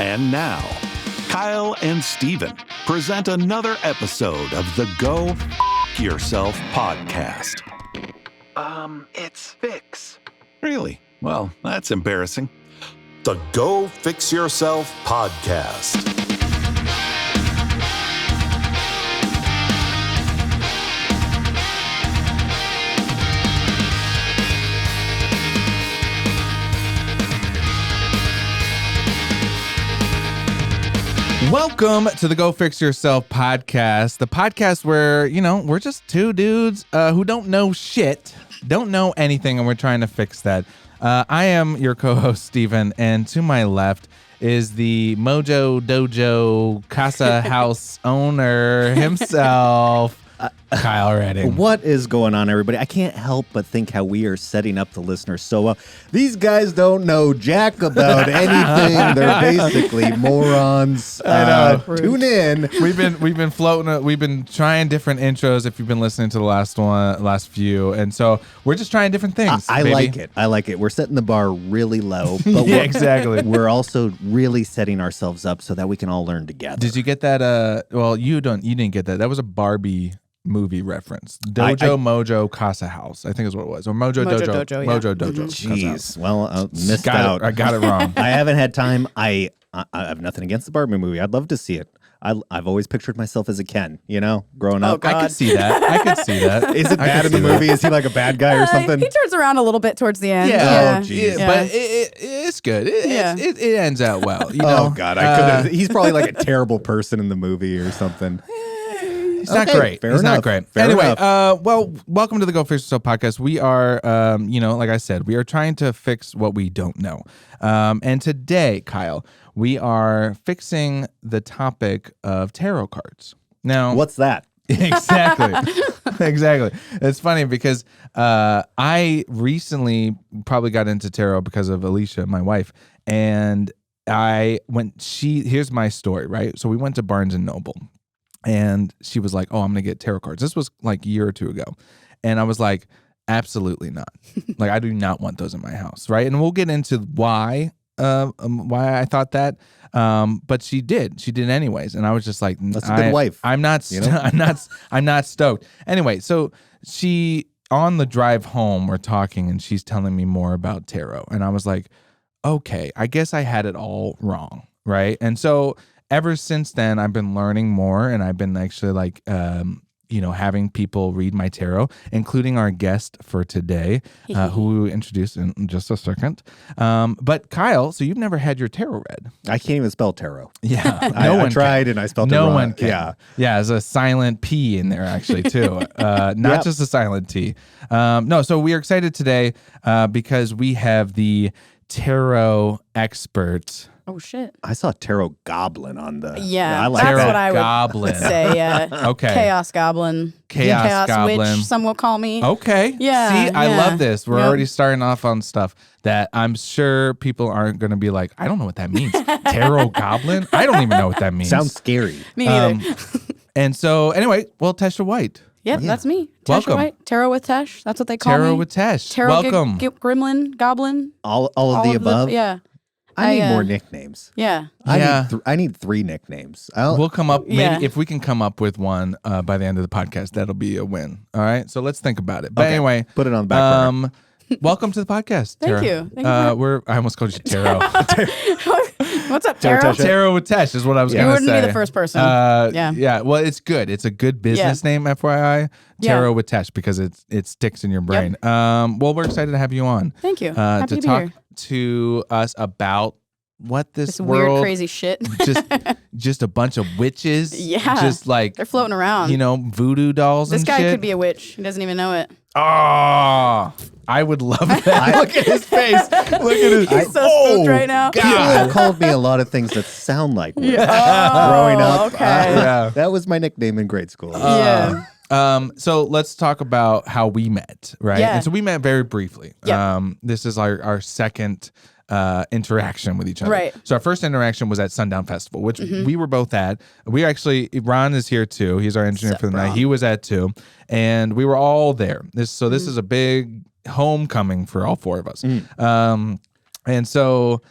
And now, Kyle and Steven present another episode of the Go F Yourself podcast. It's Fix. Really? Well, that's embarrassing. The Go Fix Yourself podcast. Welcome to the Go Fix Yourself podcast, the podcast where, we're just two dudes who don't know shit, don't know anything, and we're trying to fix that. I am your co-host, Steven, and to my left is the Mojo Dojo Casa House owner himself, Kyle Redding. What is going on, everybody? I can't help but think how we are setting up the listeners so well. These guys don't know jack about anything. They're basically morons. Tune in. We've been floating. We've been trying different intros. If you've been listening to the last few, and so we're just trying different things. I like it. I like it. We're setting the bar really low, but yeah, exactly. We're also really setting ourselves up so that we can all learn together. Did you get that? Well, you didn't get that. That was a Barbie movie reference. Mojo Casa House, I think is what it was. Or Mojo Dojo. Yeah. Mojo Dojo. Jeez. Well, missed out. I got it wrong. I haven't had time. I have nothing against the Barbie movie. I'd love to see it. I've always pictured myself as a Ken, growing up. I could see that. Is it bad in the movie? Is he like a bad guy or something? He turns around a little bit towards the end. Yeah. Oh, geez. Yeah. But it's good. It ends out well. Oh, God. I couldn't. He's probably like a terrible person in the movie or something. He's not great. He's not great. Anyway, welcome to the Go Fix Yourself podcast. We are, like I said, we are trying to fix what we don't know. And today, Kyle, we are fixing the topic of tarot cards. Now, what's that? Exactly. It's funny because I recently probably got into tarot because of Alicia, my wife, and here's my story, right? So we went to Barnes & Noble. And she was like, "Oh, I'm gonna get tarot cards." This was like a year or two ago, and I was like, "Absolutely not! Like, I do not want those in my house, right?" And we'll get into why I thought that. But she did anyways, and I was just like, "That's a good wife." I'm not stoked. Anyway, so she on the drive home, we're talking, and she's telling me more about tarot, and I was like, "Okay, I guess I had it all wrong, right?" And so. Ever since then, I've been learning more, and I've been actually having people read my tarot, including our guest for today, who we will introduce in just a second. But Kyle, so you've never had your tarot read? I can't even spell tarot. Yeah, I tried and I spelled it wrong. No one can. Yeah, there's a silent P in there actually too, not just a silent T. So we are excited today because we have the tarot expert. Oh shit! I saw tarot goblin on the. Yeah, I like that's that. what I would Goblin. say. Yeah. Okay. Chaos goblin. Chaos goblin. Witch, some will call me. Okay. Yeah. See, I love this. We're Yep. already starting off on stuff that I'm sure people aren't going to be like, I don't know what that means. Tarot goblin? I don't even know what that means. Sounds scary. Me neither. And so, anyway, Tesha White. Yep, that's me. Welcome. Tasha White. Tarot with Tesh. That's what they call me. Tarot with Tesh. Tarot Welcome. Gremlin, Goblin. All of the above. Yeah. I need more nicknames. Yeah. I need 3 nicknames. We'll come up, Yeah. maybe if we can come up with one by the end of the podcast, that'll be a win. All right. So let's think about it. But anyway, put it on the back burner. Welcome to the podcast, Tara. Thank you. I almost called you Tarot. What's up, Tarot? Tarot with Tesh is what I was going to say. You wouldn't be the first person. Yeah. Well, it's good. It's a good business name, FYI. Tarot with Tesh, because it sticks in your brain. Yep. Well, we're excited to have you on. Thank you. Happy to be talk here. To us about what this weird, world, crazy shit. just a bunch of witches. Yeah. Just like they're floating around. Voodoo dolls. This and guy shit. could be a witch. He doesn't even know it. Oh, I would love that. Look at his face. Look at his. He's so spooked right now. People have called me a lot of things that sound like witch. Oh, Growing up, okay. that was my nickname in grade school. Yeah. So let's talk about how we met, right? Yeah. And so we met very briefly. Yep. This is our second interaction with each other. Right. So our first interaction was at Sundown Festival, which we were both at. We actually, Ron is here too. He's our engineer for the night. He was at too. And we were all there. This is a big homecoming for all four of us. And so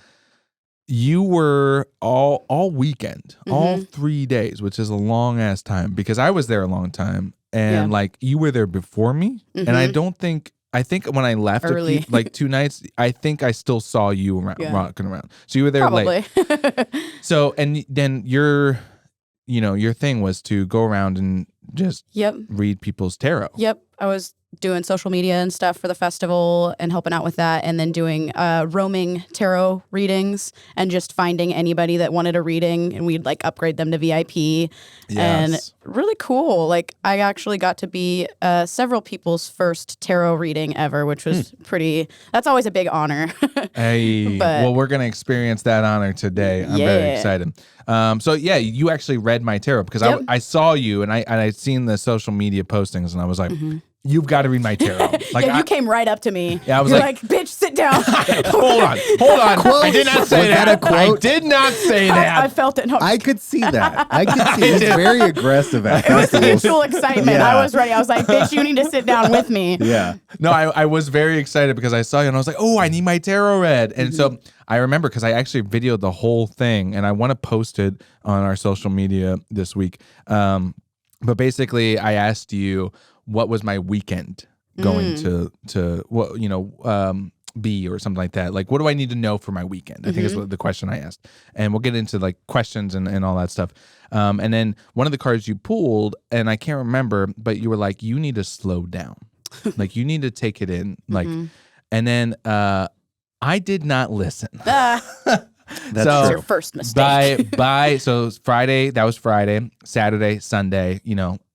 you were all weekend, all 3 days, which is a long ass time because I was there a long time, and like you were there before me, and I think when I left Early. like 2 nights, I think I still saw you around, rocking around. So you were there Probably. late. So and then your thing was to go around and just read people's tarot. Yep. I was doing social media and stuff for the festival and helping out with that, and then doing roaming tarot readings and just finding anybody that wanted a reading, and we'd like upgrade them to VIP. And really cool. Like I actually got to be several people's first tarot reading ever, which was that's always a big honor. Hey, well, we're going to experience that honor today. I'm very excited. So yeah, you actually read my tarot because I saw you and I'd seen the social media postings and I was like, you've got to read my tarot. Like you came right up to me. Yeah, I was You're like, bitch, sit down. hold on. I did not say that. A quote? I did not say that. I felt it. No, I could see that. I could see he's very aggressive at it was festivals. mutual excitement. Yeah. I was ready. I was like, bitch, you need to sit down with me. Yeah. No, I was very excited because I saw you and I was like, oh, I need my tarot read. And so I remember because I actually videoed the whole thing and I want to post it on our social media this week. But basically I asked you what was my weekend going to what, be or something like that. Like, what do I need to know for my weekend? I think is the question I asked. And we'll get into like questions and all that stuff. And then one of the cards you pulled, and I can't remember, but you were like, you need to slow down. Like you need to take it in. Like, and then I did not listen. That's That's true. your first mistake. So Friday, that was Friday, Saturday, Sunday,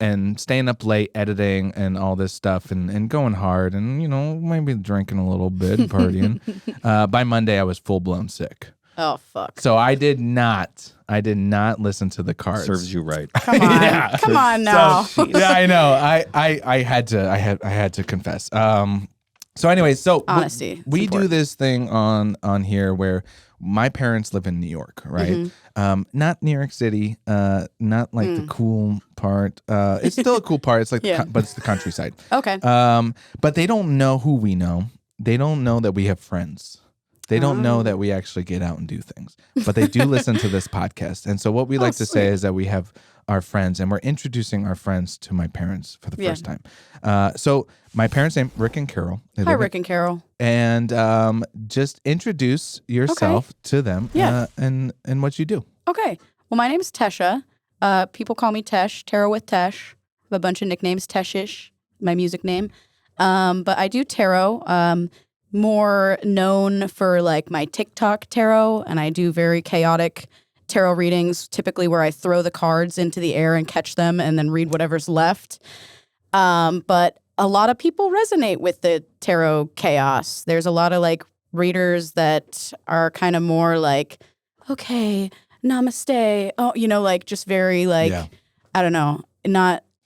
and staying up late editing and all this stuff and going hard and, maybe drinking a little bit and partying. By Monday, I was full blown sick. Oh, fuck. So I did not listen to the cards. Serves you right. Come on. Come on now. Yeah, I know. I had to confess. So anyway, Honesty. we do this thing on here where my parents live in New York, right? Not New York City, not like the cool part. It's still a cool part. It's like, but it's the countryside. Okay. But they don't know who we know. They don't know that we have friends. They don't know that we actually get out and do things. But they do listen to this podcast. And so what we like to say is that we have our friends, and we're introducing our friends to my parents for the first time. So my parents' name Rick and Carol. Hi, Rick and Carol. And just introduce yourself to them and what you do. Okay. Well, my name's Tesia. People call me Tesh, Tarot with Tesh. I have a bunch of nicknames, Teshish, my music name. But I do tarot, more known for like my TikTok tarot, and I do very chaotic tarot readings, typically where I throw the cards into the air and catch them and then read whatever's left. But a lot of people resonate with the tarot chaos. There's a lot of like readers that are kind of more like, okay, namaste. Oh, like just very like, I don't know,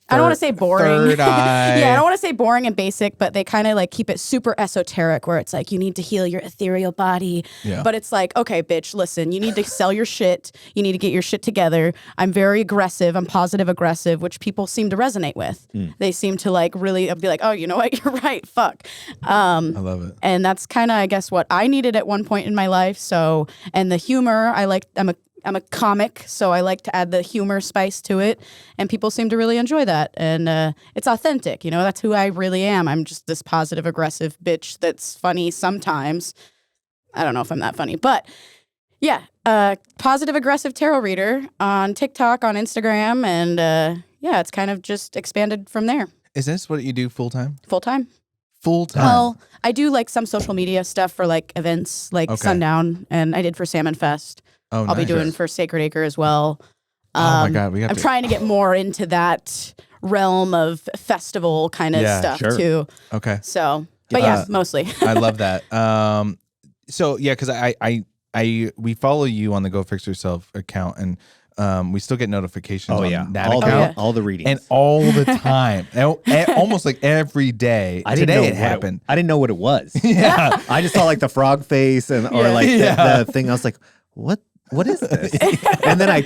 I don't want to say boring. Third eye. Yeah, I don't want to say boring and basic, but they kind of like keep it super esoteric where it's like, you need to heal your ethereal body. Yeah. But it's like, okay, bitch, listen, you need to sell your shit. You need to get your shit together. I'm very aggressive. I'm positive aggressive, which people seem to resonate with. They seem to like really be like, oh, you know what? You're right. Fuck. I love it. And that's kind of, I guess, what I needed at one point in my life. So, and the humor, I'm a comic, so I like to add the humor spice to it, and people seem to really enjoy that. And it's authentic, that's who I really am. I'm just this positive, aggressive bitch that's funny sometimes. I don't know if I'm that funny, but yeah, positive, aggressive tarot reader on TikTok, on Instagram, and it's kind of just expanded from there. Is this what you do full time? Full time. Full time. Well, I do like some social media stuff for like events, like Sundown, and I did for Salmon Fest. Oh, I'll be doing for Sacred Acre as well. Oh my God, I'm trying to get more into that realm of festival kind of stuff too. Okay. So, but mostly. I love that. So yeah, because we follow you on the Go Fix Yourself account, and we still get notifications on that account. All the readings. And all the time. Almost like every day. Today it happened. I didn't know what it was. Yeah. I just saw like the frog face or like the thing. I was like, what? what is this? And then I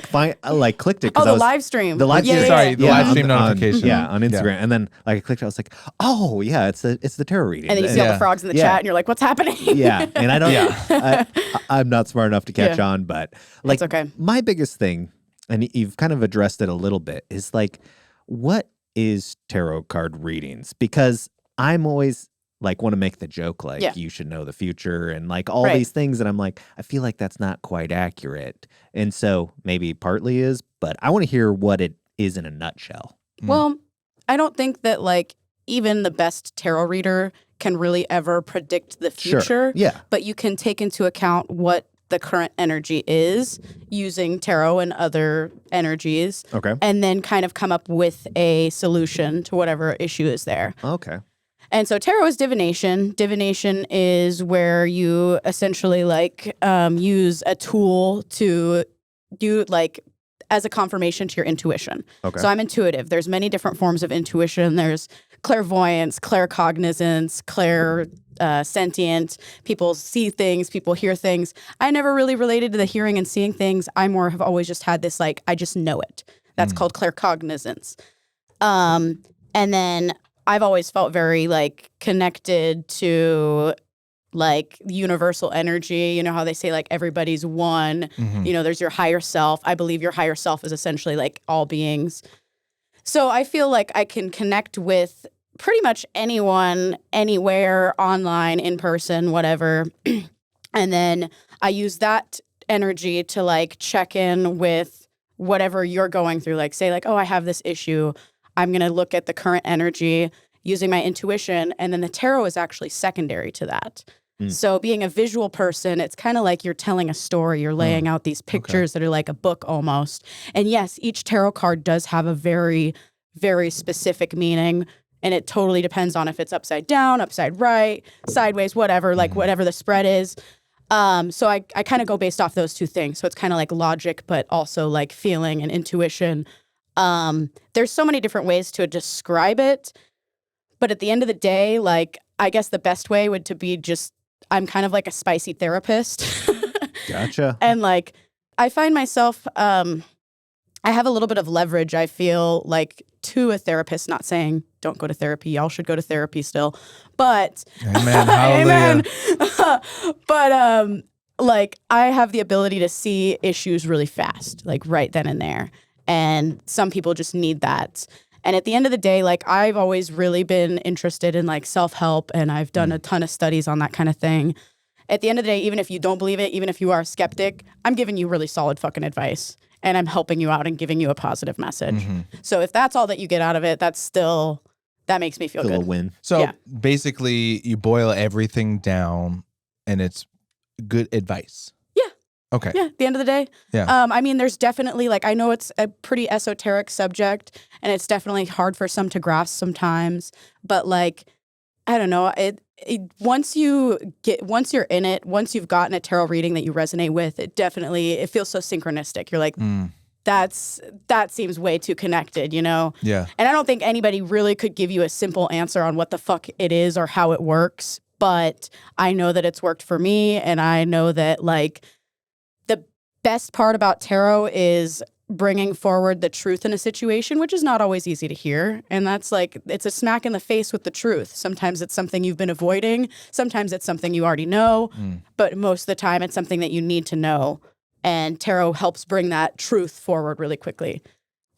clicked it. Oh, the live stream. The live Yeah, stream. yeah, Sorry, the live stream on- notification. on Instagram. And then I clicked it. I was like, oh yeah, it's the tarot reading. And then you see all the frogs in the chat, and you're like, "What's happening?" Yeah, and I don't. I'm not smart enough to catch on, but like, That's okay. my biggest thing, and you've kind of addressed it a little bit, is like, what is tarot card readings? Because I'm always like want to make the joke like you should know the future and like all these things, and I'm like, I feel like that's not quite accurate, and so maybe partly is, but I want to hear what it is in a nutshell. Well, I don't think that like even the best tarot reader can really ever predict the future. Sure. Yeah. But you can take into account what the current energy is using tarot and other energies. Okay. And then kind of come up with a solution to whatever issue is there. Okay. And so tarot is divination. Divination is where you essentially like use a tool to do like as a confirmation to your intuition. Okay. So I'm intuitive. There's many different forms of intuition. There's clairvoyance, claircognizance, sentient. People see things, people hear things. I never really related to the hearing and seeing things. I more have always just had this like, I just know it. That's called claircognizance. And then I've always felt very like connected to like universal energy. You know how they say like everybody's one, you know, there's your higher self. I believe your higher self is essentially like all beings. So I feel like I can connect with pretty much anyone, anywhere, online, in person, whatever. And then I use that energy to like check in with whatever you're going through. Like say like, oh, I have this issue. I'm going to look at the current energy using my intuition. And then the tarot is actually secondary to that. So being a visual person, it's kind of like you're telling a story. You're laying out these pictures that are like a book almost. And yes, each tarot card does have a very, very specific meaning. And it totally depends on if it's upside down, upside right, sideways, whatever, like whatever the spread is. So I kind of go based off those two things. So it's kind of like logic, but also like feeling and intuition. There's so many different ways to describe it. But at the end of the day, like, I guess the best way would to be just, I'm kind of like a spicy therapist. Gotcha. And like, I find myself, I have a little bit of leverage, I feel like, to a therapist, not saying don't go to therapy. Y'all should go to therapy still. But, Amen. Hallelujah. Amen. But, like, I have the ability to see issues really fast, like right then and there. And some people just need that. And at the end of the day, like I've always really been interested in like self-help, and I've done a ton of studies on that kind of thing. At the end of the day, even if you don't believe it, even if you are a skeptic, I'm giving you really solid fucking advice, and I'm helping you out and giving you a positive message. So if that's all that you get out of it, that makes me feel Still good. a win. So basically, you boil everything down, and it's good advice. Okay. Yeah, at the end of the day. Yeah. I mean, there's definitely, like, I know it's a pretty esoteric subject, and it's definitely hard for some to grasp sometimes. But, like, I don't know. Once you're in it, once you've gotten a tarot reading that you resonate with, it feels so synchronistic. You're like, that seems way too connected, you know? Yeah. And I don't think anybody really could give you a simple answer on what the fuck it is or how it works. But I know that it's worked for me, and I know that, like, best part about tarot is bringing forward the truth in a situation, which is not always easy to hear. And that's like, it's a smack in the face with the truth. Sometimes it's something you've been avoiding. Sometimes it's something you already know. But most of the time it's something that you need to know. And tarot helps bring that truth forward really quickly,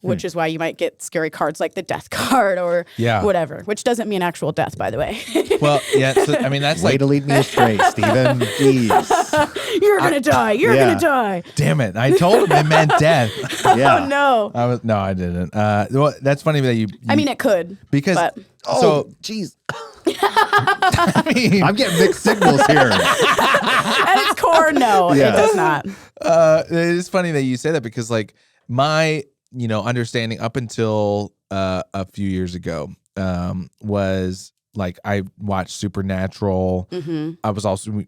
which is why you might get scary cards like the death card or whatever, which doesn't mean actual death, by the way. Well, yeah. So, I mean, that's Way like, to lead me astray, Stephen. Jeez. You're going to die. You're going to die. damn it. I told him it meant death. Yeah. Oh, no. I didn't. Well, that's funny that you I mean, it could. because but. Oh, jeez. I mean, I'm getting mixed signals here. At its core, no, Yeah. it does not. it is funny that you say that because like my, understanding up until a few years ago was like I watched Supernatural. I was also,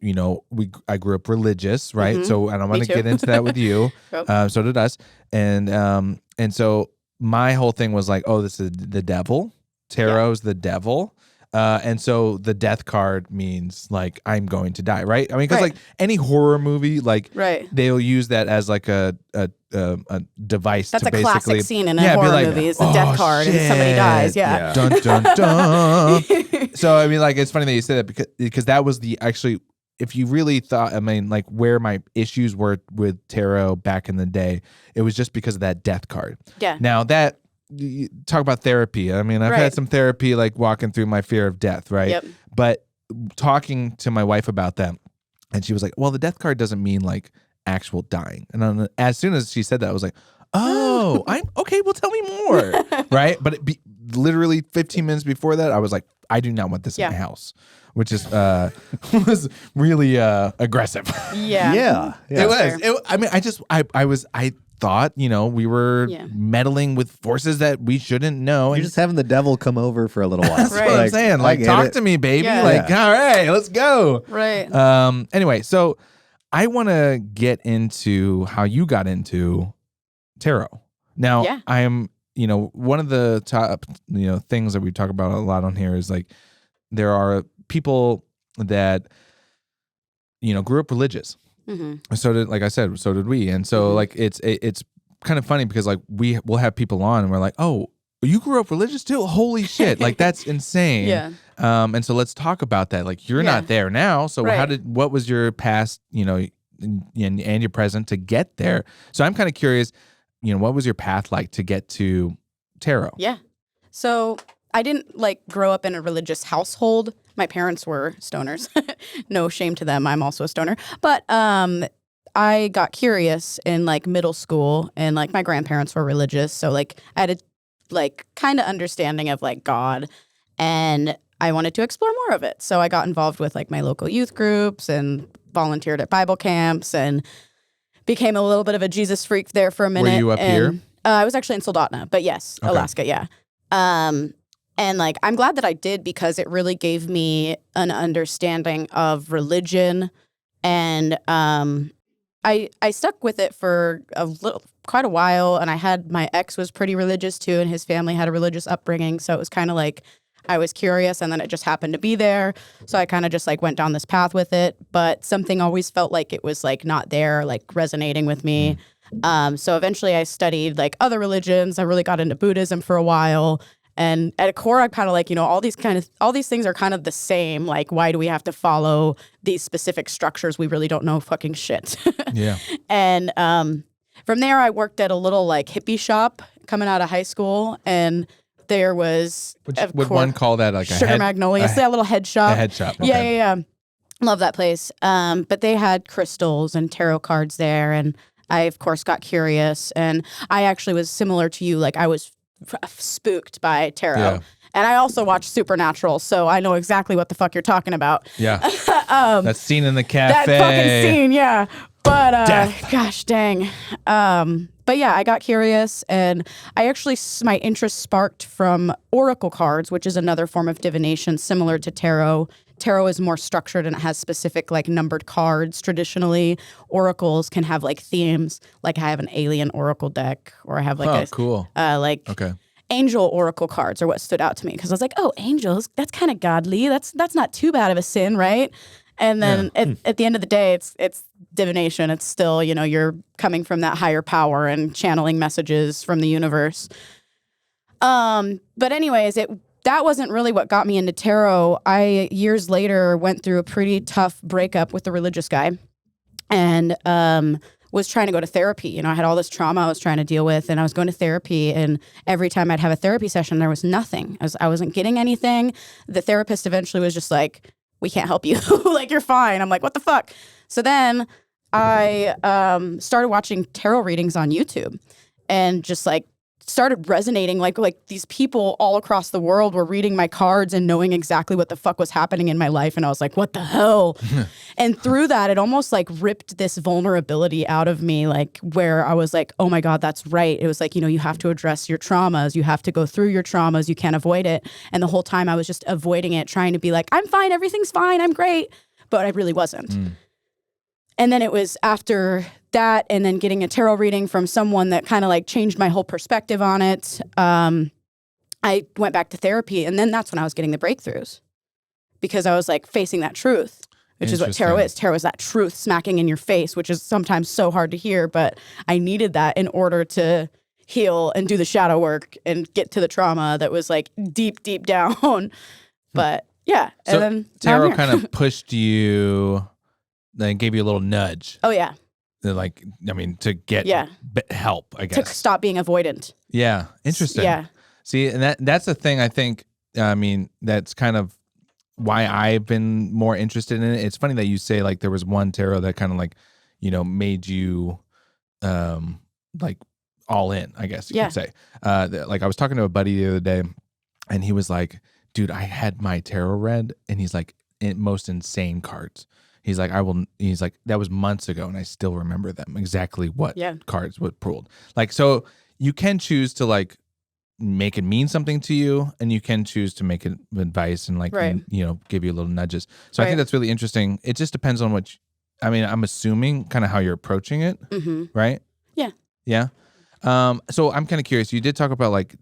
I grew up religious, right? So and I'm going to too. get into that with you. Yep. So did us. And so my whole thing was like, oh, this is the devil. Tarot's the devil. And so the death card means like I'm going to die, right? I mean, because Right. like any horror movie, like Right. they'll use that as like a device That's to a basically classic scene in a be horror like, movie. It's the "Oh, death card and somebody dies. shit." Yeah. Dun dun dun. So I mean, like it's funny that you say that because that was the actually. If you really thought, I mean, like where my issues were with tarot back in the day, it was just because of that death card. Yeah. Now that you talk about therapy, I mean, I've Right. had some therapy, like walking through my fear of death, right? Yep. But talking to my wife about that, and she was like, "Well, the death card doesn't mean like actual dying." And as soon as she said that, I was like, "Oh, I'm okay. Well, tell me more." Right? But literally 15 minutes before that, I was like, "I do not want this in my house," which is was really aggressive. Yeah. Yeah. It was. I mean, I thought, we were meddling with forces that we shouldn't know. You're And just having the devil come over for a little while. that's what I'm saying. Like, talk to me, baby. Yeah. Like, all right, let's go. Right. Anyway, so I want to get into how you got into tarot. Now, I am, one of the top, things that we talk about a lot on here is like, there are people that, grew up religious. Mm-hmm. So did, like I said, so did we. And so like, it's kind of funny because like we'll have people on and we're like, "Oh, you grew up religious too? Holy shit. Like that's insane." Yeah. And so let's talk about that. Like you're not there now. So what was your past, and your present to get there? So I'm kind of curious, what was your path like to get to tarot? Yeah. So I didn't grow up in a religious household. My parents were stoners. No shame to them. I'm also a stoner. But I got curious in middle school, and my grandparents were religious. So I had a kind of understanding of God, and I wanted to explore more of it. So I got involved with my local youth groups and volunteered at Bible camps and became a little bit of a Jesus freak there for a minute. Were you up here? I was actually in Soldotna, but yes, okay. Alaska, yeah. And I'm glad that I did because it really gave me an understanding of religion, and I stuck with it for quite a while. And I had my ex was pretty religious too, and his family had a religious upbringing, so it was kind of I was curious, and then it just happened to be there, so I kind of just went down this path with it. But something always felt like it was not there, resonating with me. So eventually I studied other religions. I really got into Buddhism for a while. And at a core, I'm kind of all these things are kind of the same. Why do we have to follow these specific structures? We really don't know fucking shit. Yeah. And from there, I worked at a little hippie shop coming out of high school, and there was would one call that a Sugar Magnolia? It's that little head shop. A head shop. Okay. Yeah. Love that place. But they had crystals and tarot cards there, and I of course got curious, and I actually was similar to you. I was spooked by tarot. Yeah. And I also watched Supernatural, so I know exactly what the fuck you're talking about. Yeah. That scene in the cafe. That fucking scene, yeah. But Death. gosh dang. But yeah, I got curious, and I actually my interest sparked from oracle cards, which is another form of divination similar to tarot. Tarot is more structured and it has specific numbered cards. Traditionally, oracles can have themes. I have an alien oracle deck, or I have cool. Okay. Angel oracle cards are what stood out to me, because I was like, oh, angels, that's kind of godly. That's not too bad of a sin, right? And then at the end of the day, it's divination. It's still, you're coming from that higher power and channeling messages from the universe. But anyways, that wasn't really what got me into tarot. I, years later, went through a pretty tough breakup with a religious guy, and was trying to go to therapy. I had all this trauma I was trying to deal with, and I was going to therapy, and every time I'd have a therapy session, there was nothing. I wasn't getting anything. The therapist eventually was just like, we can't help you. You're fine. I'm like, what the fuck? So then I started watching tarot readings on YouTube, and just started resonating. These people all across the world were reading my cards and knowing exactly what the fuck was happening in my life. And I was like, what the hell? And through that, it almost ripped this vulnerability out of me, where I was like, oh my God, that's right. It was you have to address your traumas. You have to go through your traumas. You can't avoid it. And the whole time I was just avoiding it, trying to be I'm fine. Everything's fine. I'm great. But I really wasn't. And then it was after that, and then getting a tarot reading from someone that kind of changed my whole perspective on it. I went back to therapy, and then that's when I was getting the breakthroughs because I was like facing that truth, which is what tarot is. Tarot is that truth smacking in your face, which is sometimes so hard to hear, but I needed that in order to heal and do the shadow work and get to the trauma that was like deep, deep down. But yeah. So and then tarot kind of pushed you, then gave you a little nudge. Oh, yeah. Like, I mean, to get help, I guess. To stop being avoidant. Yeah. Interesting. Yeah. See, and that's the thing I think, I mean, that's kind of why I've been more interested in it. It's funny that you say like there was one tarot that kind of like, you know, made you like all in, I guess you could say. Like I was talking to a buddy the other day and he was like, dude, I had my tarot read and he's like, most insane cards. He's like, he's like, that was months ago and I still remember them exactly what cards were pulled. Like, so you can choose to like make it mean something to you and you can choose to make it advice and like, you know, give you little nudges. So I think that's really interesting. It just depends on I'm assuming kind of how you're approaching it, right? Yeah. Yeah. So I'm kind of curious. You did talk about like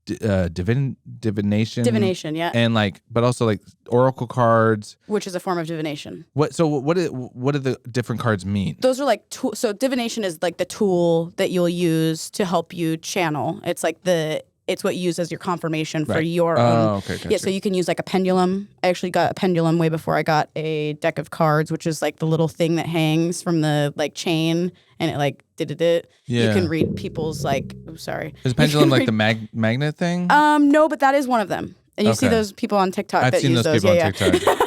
divination. Divination, yeah. And like, but also like oracle cards, which is a form of divination. What do the different cards mean? Those are like so divination is like the tool that you'll use to help you channel. It's like it's what you use as your confirmation for your own. Okay, gotcha. Yeah, so you can use like a pendulum. I actually got a pendulum way before I got a deck of cards, which is like the little thing that hangs from the like chain and it like did. Yeah. You can read people's like, sorry. Is pendulum like the magnet thing? No, but that is one of them. And you see those people on TikTok I've that seen use those. People on TikTok.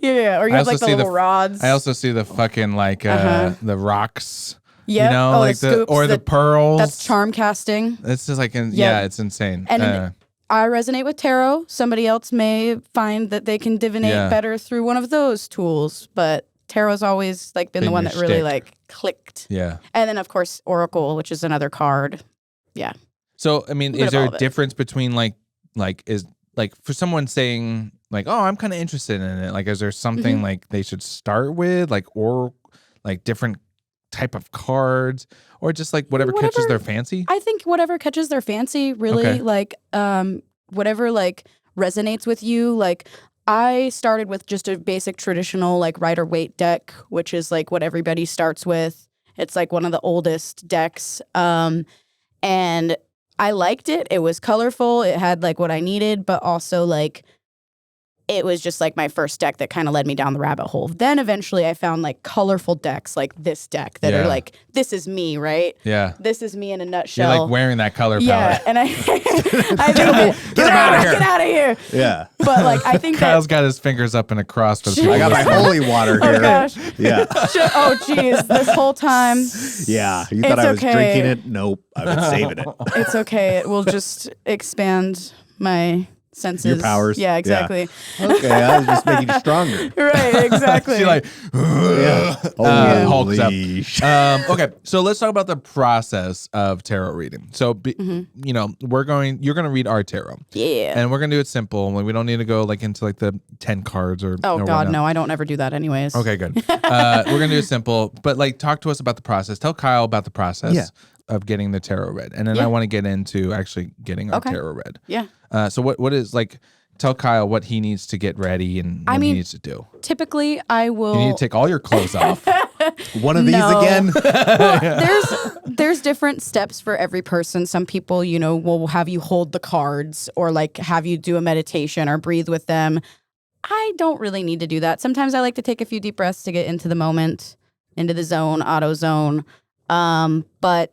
Yeah. Or you have like the little rods. I also see the fucking like the rocks. Yeah, you know, like the pearls. That's charm casting. It's just like, it's insane. And I resonate with tarot. Somebody else may find that they can divinate better through one of those tools, but tarot's always like been the one that really like clicked. Yeah. And then of course Oracle, which is another card. Yeah. So I mean, is there a difference between like is like for someone saying like, oh, I'm kind of interested in it. Like, is there something like they should start with, like, or like different type of cards, or just like whatever catches their fancy? I think whatever catches their fancy, really. Like whatever like resonates with you. Like I started with just a basic traditional like Rider-Waite deck, which is like what everybody starts with. It's like one of the oldest decks, and I liked it. It was colorful. It had like what I needed, but also like it was just like my first deck that kind of led me down the rabbit hole. Then eventually I found like colorful decks like this deck that are like, this is me, right? Yeah. This is me in a nutshell. You're like wearing that color palette. Yeah. And I get out of here. Yeah. But like, I think Kyle's got his fingers up in a cross for the people. I got my holy water here. Oh gosh. Yeah. Oh geez. This whole time. Yeah. You thought I was drinking it? Nope. I was saving it. It's okay. It will just expand my senses. Your powers. Yeah, exactly. Yeah. Okay, I was just making you stronger. Right, exactly. She like hulks up. Okay, so let's talk about the process of tarot reading. So, you know, you're going to read our tarot. Yeah. And we're going to do it simple. We don't need to go like into like the 10 cards or Oh, God, whatnot. no. I don't ever do that anyways. Okay, good. We're going to do it simple. But like talk to us about the process. Tell Kyle about the process of getting the tarot read. And then I want to get into actually getting our tarot read. Yeah. So what is like, tell Kyle what he needs to get ready and what he needs to do. Typically, I will. You need to take all your clothes off. One of these again? Well, there's different steps for every person. Some people, you know, will have you hold the cards or like have you do a meditation or breathe with them. I don't really need to do that. Sometimes I like to take a few deep breaths to get into the moment, into the zone, auto zone. But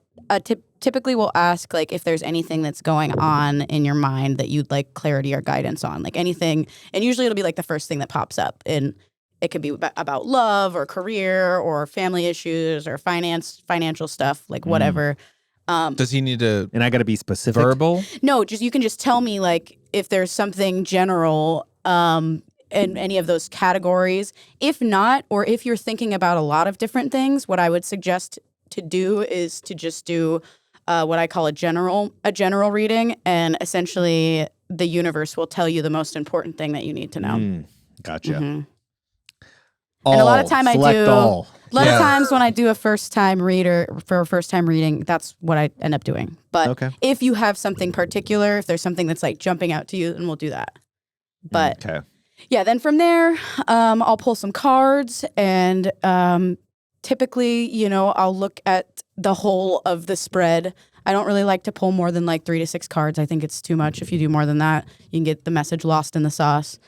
typically we'll ask like if there's anything that's going on in your mind that you'd like clarity or guidance on, like anything. And usually it'll be like the first thing that pops up, and it could be about love or career or family issues or financial stuff, like whatever. Does he need to? And I got to be specific. Verbal? No, you can just tell me like if there's something general in any of those categories. If not, or if you're thinking about a lot of different things, what I would suggest to do is to just do what I call a general reading, and essentially the universe will tell you the most important thing that you need to know. Gotcha. And a lot of time I do A lot of times when I do a first-time reading, that's what I end up doing. But if you have something particular, if there's something that's like jumping out to you, then we'll do that. But yeah, then from there, I'll pull some cards and typically, you know, I'll look at the whole of the spread. I don't really like to pull more than like 3 to 6 cards. I think it's too much. If you do more than that, you can get the message lost in the sauce.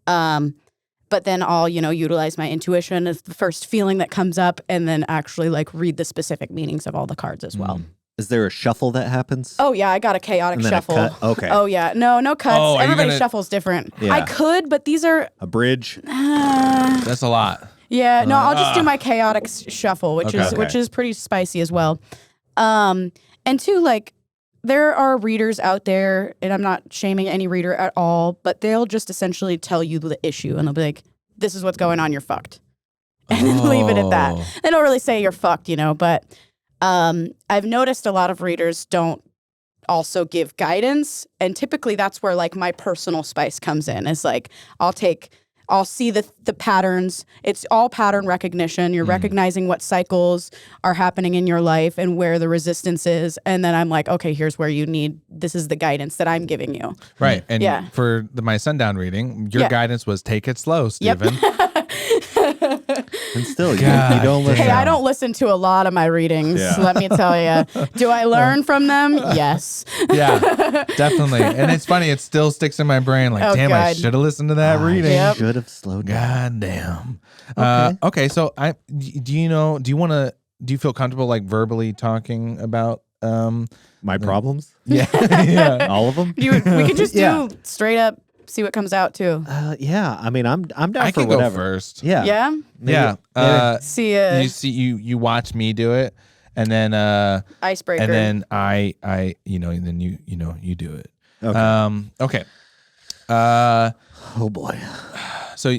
But then I'll, you know, utilize my intuition as the first feeling that comes up and then actually like read the specific meanings of all the cards as well. Is there a shuffle that happens? Oh, yeah. I got a chaotic shuffle. Okay. Oh, yeah. No cuts. Oh, Everybody shuffles different. Yeah. I could, but these are... A bridge? That's a lot. Yeah. No, I'll just do my chaotic shuffle, which is pretty spicy as well. And two, like, there are readers out there, and I'm not shaming any reader at all, but they'll just essentially tell you the issue, and they'll be like, this is what's going on, you're fucked. And then leave it at that. They don't really say you're fucked, you know, but I've noticed a lot of readers don't also give guidance, and typically that's where, like, my personal spice comes in. It's like, I'll see the patterns. It's all pattern recognition. You're recognizing what cycles are happening in your life and where the resistance is. And then I'm like, okay, here's where this is the guidance that I'm giving you. Right. And for my sundown reading, your guidance was take it slow, Stephen. And still, you don't listen. Hey, I don't listen to a lot of my readings, let me tell you. Do I learn from them? Yes. Yeah, definitely. And it's funny, it still sticks in my brain. Like, damn, I should have listened to that reading. I should have slowed down. God damn. Okay, so do you feel comfortable like verbally talking about my problems? Yeah. All of them? We can just do straight up, see what comes out too. Yeah, I mean, I'm down I for can whatever. go first. Yeah. Yeah? Yeah. See you watch me do it, and then icebreaker. and then I and then you do it. Okay. Okay. Oh boy. So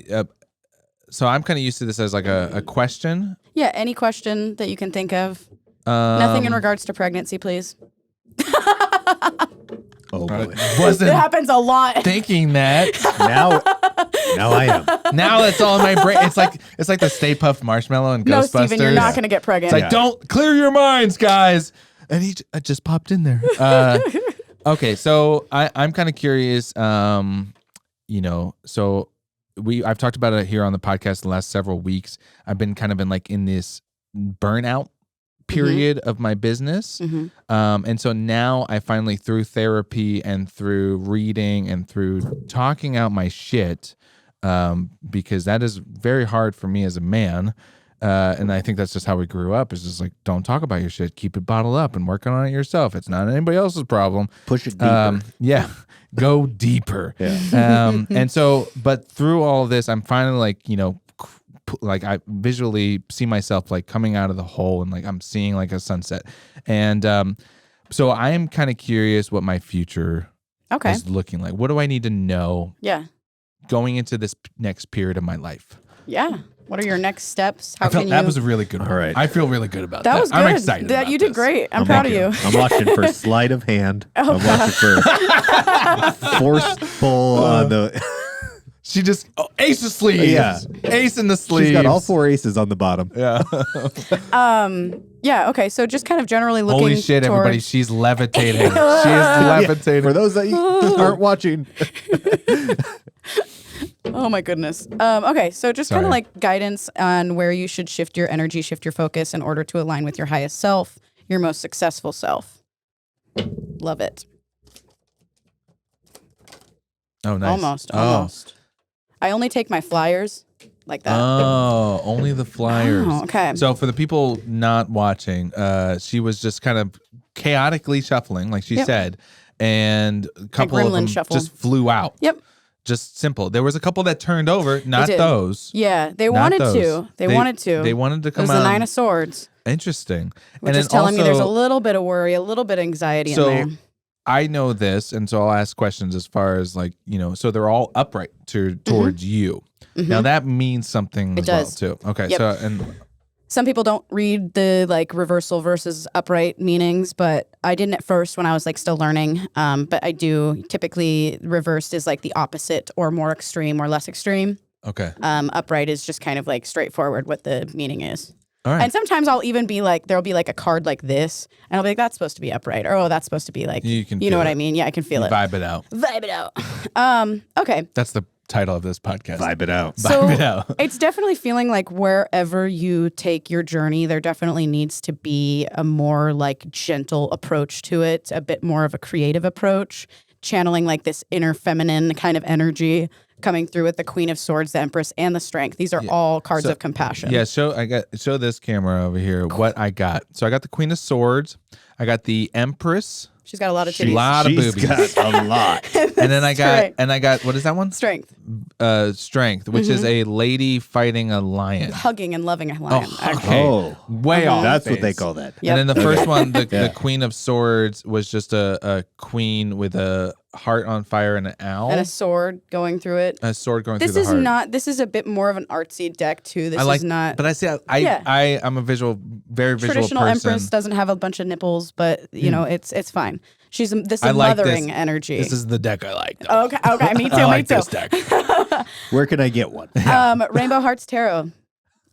I'm kind of used to this as like a question. Yeah, any question that you can think of. Nothing in regards to pregnancy, please. Oh boy. It Wasn't happens a lot. thinking that. Now I am. Now that's all in my brain. It's like the Stay Puft Marshmallow and No, Ghostbusters. Steven, you're not going to get pregnant. It's like, don't clear your minds, guys. And I just popped in there. Okay, so I'm kind of curious. So I've talked about it here on the podcast the last several weeks. I've been like in this burnout period of my business. And so now I finally, through therapy and through reading and through talking out my shit, because that is very hard for me as a man. And I think that's just how we grew up. It's just like, don't talk about your shit. Keep it bottled up and work on it yourself. It's not anybody else's problem. Push it deeper. Go deeper. And so, but through all of this, I'm finally like I visually see myself like coming out of the hole and like I'm seeing like a sunset. And so I am kind of curious what my future is looking like. What do I need to know going into this next period of my life? Yeah. What are your next steps? That was a really good one. All right. I feel really good about that. That was good. I'm excited about You did great. I'm proud of you. I'm watching for sleight of hand. I'm watching for forceful on the... She just ace of sleeves. Yeah. Ace in the sleeves. She's got all 4 aces on the bottom. Yeah. Yeah. Okay. So just kind of generally looking. Holy shit, towards... everybody! She's levitating. She is levitating. For those that aren't watching. Oh my goodness. Okay. So just kind of like guidance on where you should shift your energy, shift your focus in order to align with your highest self, your most successful self. Love it. Oh, nice. Almost. I only take my flyers like that. Oh, only the flyers. Oh, okay. So for the people not watching, she was just kind of chaotically shuffling, like she said, and a couple of them just flew out. Yep. Just simple. There was a couple that turned over, not those. Yeah, they wanted to. They wanted to. They wanted to come out. It was the 9 of Swords. Interesting. Which is telling me there's a little bit of worry, a little bit of anxiety in there. I know this, and so I'll ask questions as far as like, so they're all upright towards you. Now that means something as well too. Okay, so some people don't read the like reversal versus upright meanings, but I didn't at first when I was like still learning. But I do. Typically, reversed is like the opposite or more extreme or less extreme. Okay. Upright is just kind of like straightforward what the meaning is. All right. And sometimes I'll even be like, there'll be like a card like this, and I'll be like, that's supposed to be upright, or oh, that's supposed to be like, You can know feel what it. I mean? Yeah, I can feel it. Vibe it out. Vibe it out. Okay. That's the title of this podcast. Vibe it out. So Vibe it out. it's definitely feeling like wherever you take your journey, there definitely needs to be a more like gentle approach to it, a bit more of a creative approach, channeling like this inner feminine kind of energy coming through with the Queen of Swords, the Empress, and the Strength. These are all cards of compassion. Yeah, show this camera over here what I got. So I got the Queen of Swords. I got the Empress. She's got a lot of She's titties. lot of She's boobies. got a lot. And then I got what is that one? Strength. Strength, which is a lady fighting a lion. Hugging and loving a lion. Okay. Oh, Way off. that's what base. they call that. Yep. And then the first one, the Queen of Swords, was just a queen with a heart on fire and an owl. And a sword going through it. A sword going This through is the heart. not. This is a bit more of an artsy deck too. This I like, is not. but I see. Yeah. I'm a very visual Traditional person. Empress doesn't have a bunch of nipples, but you know it's fine. She's this I like mothering this. energy. This is the deck I like. Though. Okay, me too, I like me too. this deck. Where can I get one? Rainbow Hearts Tarot.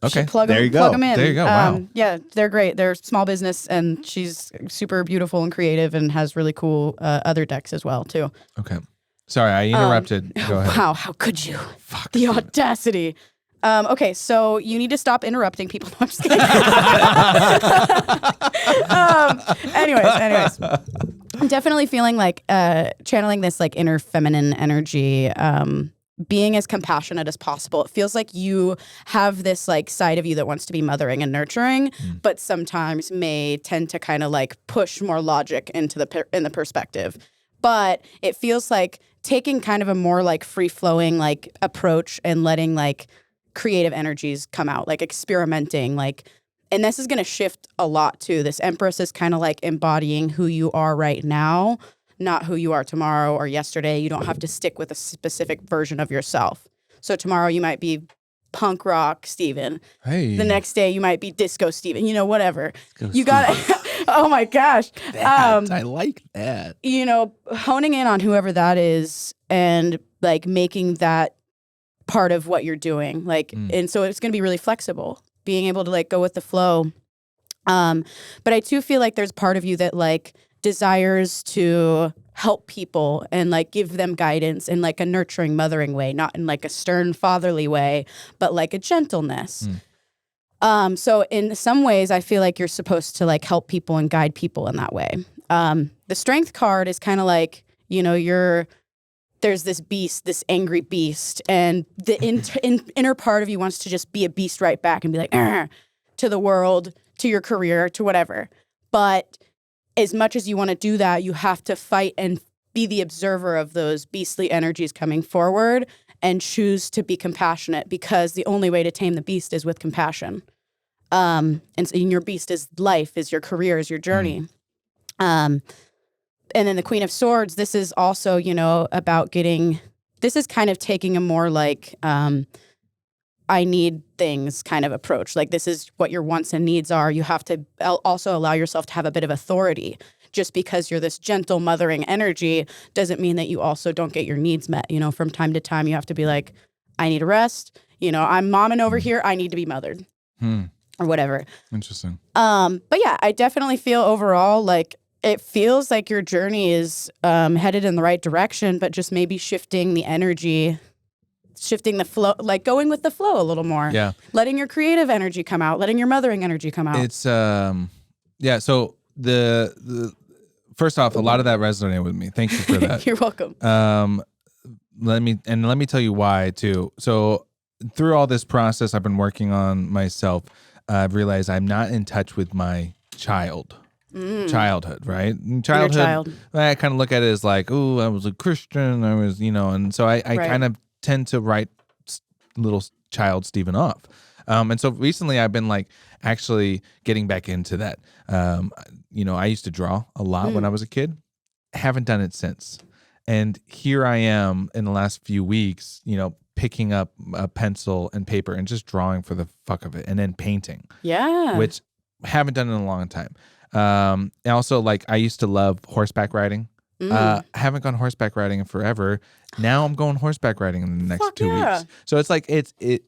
Okay. There you go. Plug them in. There you go. Wow. Yeah, they're great. They're small business, and she's super beautiful and creative, and has really cool other decks as well too. Okay. Sorry, I interrupted. Go ahead. Wow, how could you? The audacity. Okay, so you need to stop interrupting people. No, I'm just kidding. Anyways. I'm definitely feeling like channeling this like inner feminine energy, being as compassionate as possible. It feels like you have this like side of you that wants to be mothering and nurturing, but sometimes may tend to kind of like push more logic into the perspective. But it feels like taking kind of a more like free-flowing like approach and letting like creative energies come out, like experimenting, like, and this is going to shift a lot too. This Empress is kind of like embodying who you are right now, not who you are tomorrow or yesterday. You don't have to stick with a specific version of yourself. So tomorrow you might be punk rock Steven. Hey. The next day you might be disco Steven, you know, whatever. You got to, oh my gosh. I like that. You know, honing in on whoever that is and like making that part of what you're doing. Like, and so it's going to be really flexible, being able to like go with the flow. But I too feel like there's part of you that like desires to help people and like give them guidance in like a nurturing, mothering way, not in like a stern, fatherly way, but like a gentleness. So in some ways, I feel like you're supposed to like help people and guide people in that way. The Strength card is kind of like, you know, there's this beast, this angry beast, and the inner part of you wants to just be a beast right back and be like, to the world, to your career, to whatever. But as much as you want to do that, you have to fight and be the observer of those beastly energies coming forward and choose to be compassionate, because the only way to tame the beast is with compassion. And so your beast is life, is your career, is your journey. And then the Queen of Swords, this is also, you know, about this is kind of taking a more like, I need things kind of approach. Like, this is what your wants and needs are. You have to also allow yourself to have a bit of authority. Just because you're this gentle, mothering energy doesn't mean that you also don't get your needs met. You know, from time to time, you have to be like, I need a rest. You know, I'm momming over here. I need to be mothered or whatever. Interesting. But yeah, I definitely feel overall like it feels like your journey is headed in the right direction, but just maybe shifting the energy, shifting the flow, like going with the flow a little more. Yeah. Letting your creative energy come out, letting your mothering energy come out. It's yeah. So the first off, a lot of that resonated with me. Thank you for that. You're welcome. Let me tell you why too. So through all this process I've been working on myself, I've realized I'm not in touch with my childhood, right? Childhood, child. I kind of look at it as like, oh, I was a Christian, I was, you know, and so I kind of tend to write little child Stephen off. And so recently I've been like actually getting back into that. You know, I used to draw a lot when I was a kid. Haven't done it since. And here I am in the last few weeks, you know, picking up a pencil and paper and just drawing for the fuck of it, and then painting. Yeah. Which haven't done in a long time. And also, like, I used to love horseback riding. Haven't gone horseback riding in forever. Now I'm going horseback riding in the next 2 weeks. So it's like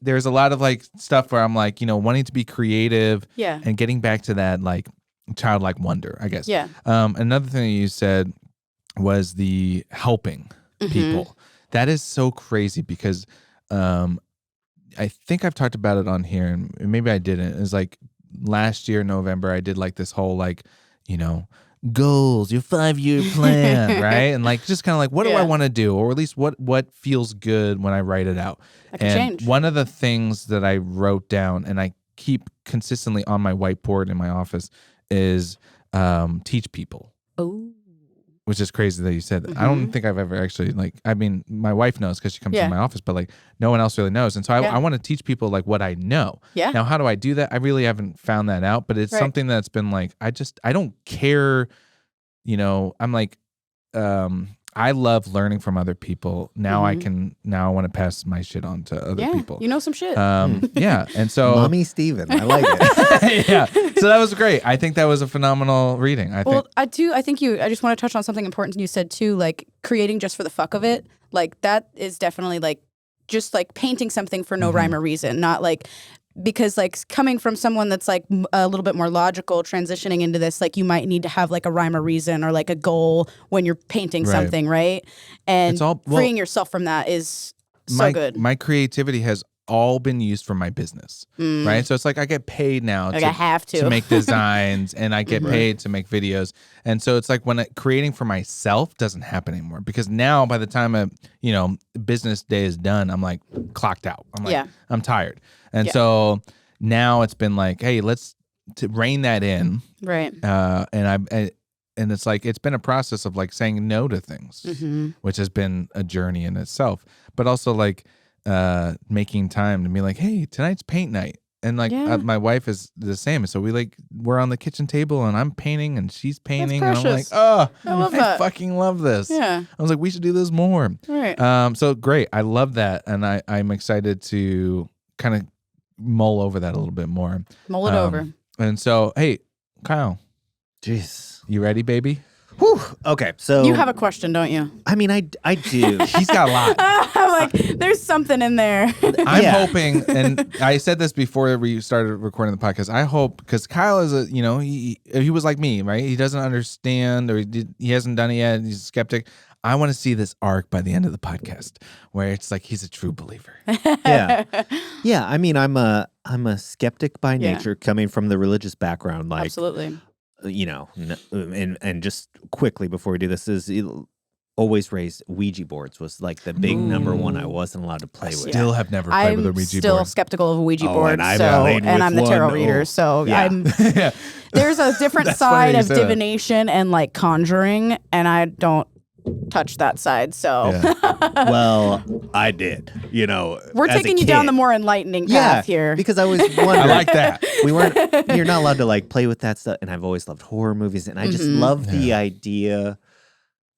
there's a lot of like stuff where I'm like, wanting to be creative and getting back to that like childlike wonder, I guess. Yeah. Another thing that you said was the helping people. That is so crazy because I think I've talked about it on here and maybe I didn't. It was like last year, November, I did like this whole like, goals, your 5-year plan, right? And like just kind of like, what do I want to do? Or at least what feels good when I write it out. That can change. One of the things that I wrote down and I keep consistently on my whiteboard in my office is teach people. Oh. Which is crazy that you said that. I don't think I've ever actually my wife knows because she comes to my office, but like no one else really knows. And so I want to teach people like what I know. Yeah. Now, how do I do that? I really haven't found that out, but it's something that's been like, I don't care. I'm like, I love learning from other people. Now I want to pass my shit on to other people. You know some shit. Yeah. And so Mommy Steven, I like it. yeah. So that was great. I think that was a phenomenal reading. I just want to touch on something important you said too, like creating just for the fuck of it. Like that is definitely like just like painting something for no rhyme or reason, not like because like coming from someone that's like a little bit more logical, transitioning into this, like you might need to have like a rhyme or reason or like a goal when you're painting something, right? And freeing yourself from that is so good. My creativity has all been used for my business, right? So it's like I get paid now to make designs and I get paid to make videos. And so it's like when creating for myself doesn't happen anymore because now by the time business day is done, I'm like clocked out. I'm like, I'm tired. And so now it's been like, hey, let's rein that in. Right. And it's like, it's been a process of like saying no to things, which has been a journey in itself, but also like making time to be like, hey, tonight's paint night. And like my wife is the same. So we're on the kitchen table and I'm painting and she's painting. And I'm like, I fucking love this. Yeah. I was like, we should do this more. Right. So great. I love that. And I'm excited to kind of mull over that a little bit more. Mull it over. And so, hey, Kyle. Jeez. You ready, baby? Whew. Okay, so you have a question, don't you? I mean, I do. He's got a lot. I'm like, there's something in there. I'm hoping, and I said this before we started recording the podcast. I hope because Kyle is he was like me, right? He doesn't understand, or he hasn't done it yet. He's a skeptic. I want to see this arc by the end of the podcast where it's like he's a true believer. Yeah. I mean, I'm a skeptic by nature, coming from the religious background. Like, absolutely. And just quickly before we do this, is always raised Ouija boards was like the big number one I wasn't allowed to play with. Still have never played with a Ouija board. I'm still skeptical of a Ouija board, and I'm the tarot reader, so I'm. There's a different side of divination and like conjuring, and I don't touch that side. So, well, I did. We're taking you down the more enlightening path here because I was wondering. I like that. You're not allowed to like play with that stuff, and I've always loved horror movies, and I just love the idea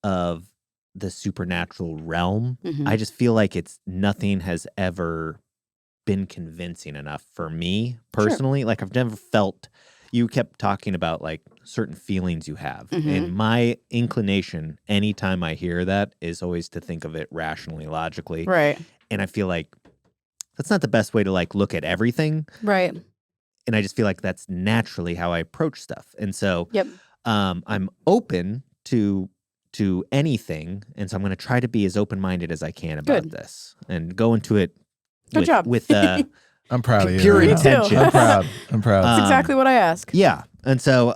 of the supernatural realm. I just feel like nothing has ever been convincing enough for me personally. Sure. Like I've never felt. You kept talking about like certain feelings you have. And my inclination anytime I hear that is always to think of it rationally, logically. Right. And I feel like that's not the best way to like look at everything. Right. And I just feel like that's naturally how I approach stuff. And so I'm open to anything. And so I'm going to try to be as open-minded as I can about this and go into it with I'm proud of you. Pure intention. I'm proud. That's exactly what I ask. Yeah. And so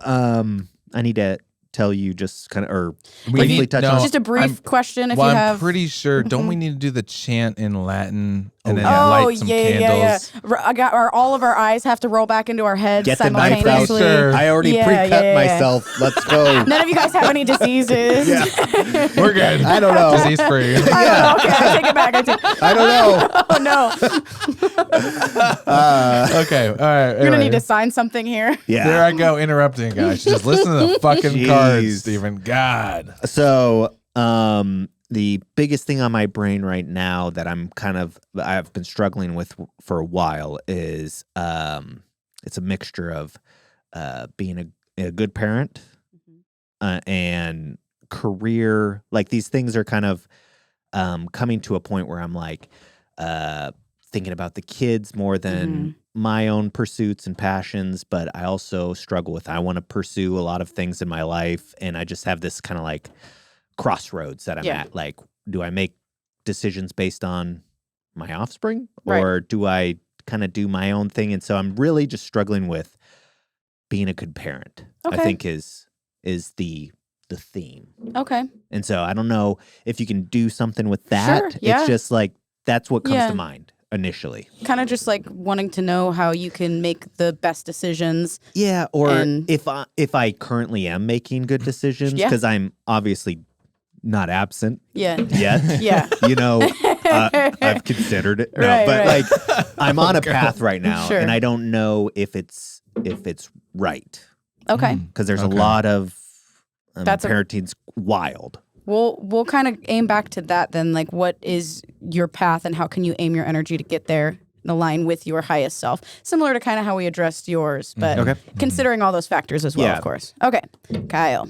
I need to tell you just kind of, or briefly touch on. Just a brief question if you have. I'm pretty sure, don't we need to do the chant in Latin and then light some candles? Yeah. All of our eyes have to roll back into our heads Get the knife out. Sure. I already pre-cut myself. Let's go. None of you guys have any diseases. We're good. I don't know. Disease free. Okay, I take it back. I don't know. Oh, no. Okay, all right. You're going to need to sign something here. Yeah. There I go, interrupting, guys. Just listen to the fucking cards, Stephen. God. So, the biggest thing on my brain right now that I've been struggling with for a while is it's a mixture of being a good parent and career, like these things are kind of coming to a point where I'm like thinking about the kids more than my own pursuits and passions, but I also struggle with, I want to pursue a lot of things in my life, and I just have this kind of like crossroads that I'm at. Like, do I make decisions based on my offspring, or do I kind of do my own thing? And so I'm really just struggling with being a good parent. I think is the theme. Okay. And so I don't know if you can do something with that. Sure, yeah. It's just like that's what comes to mind initially. Kind of just like wanting to know how you can make the best decisions. Yeah, or if I currently am making good decisions, because I'm obviously not absent yet. Yeah. You know, I've considered it. No, but like I'm on a path right now, and I don't know if it's right. Okay. Because there's a lot of parenting's wild. We'll kind of aim back to that then. Like, what is your path, and how can you aim your energy to get there in line with your highest self? Similar to kind of how we addressed yours, but considering all those factors as well, of course. Okay, Kyle.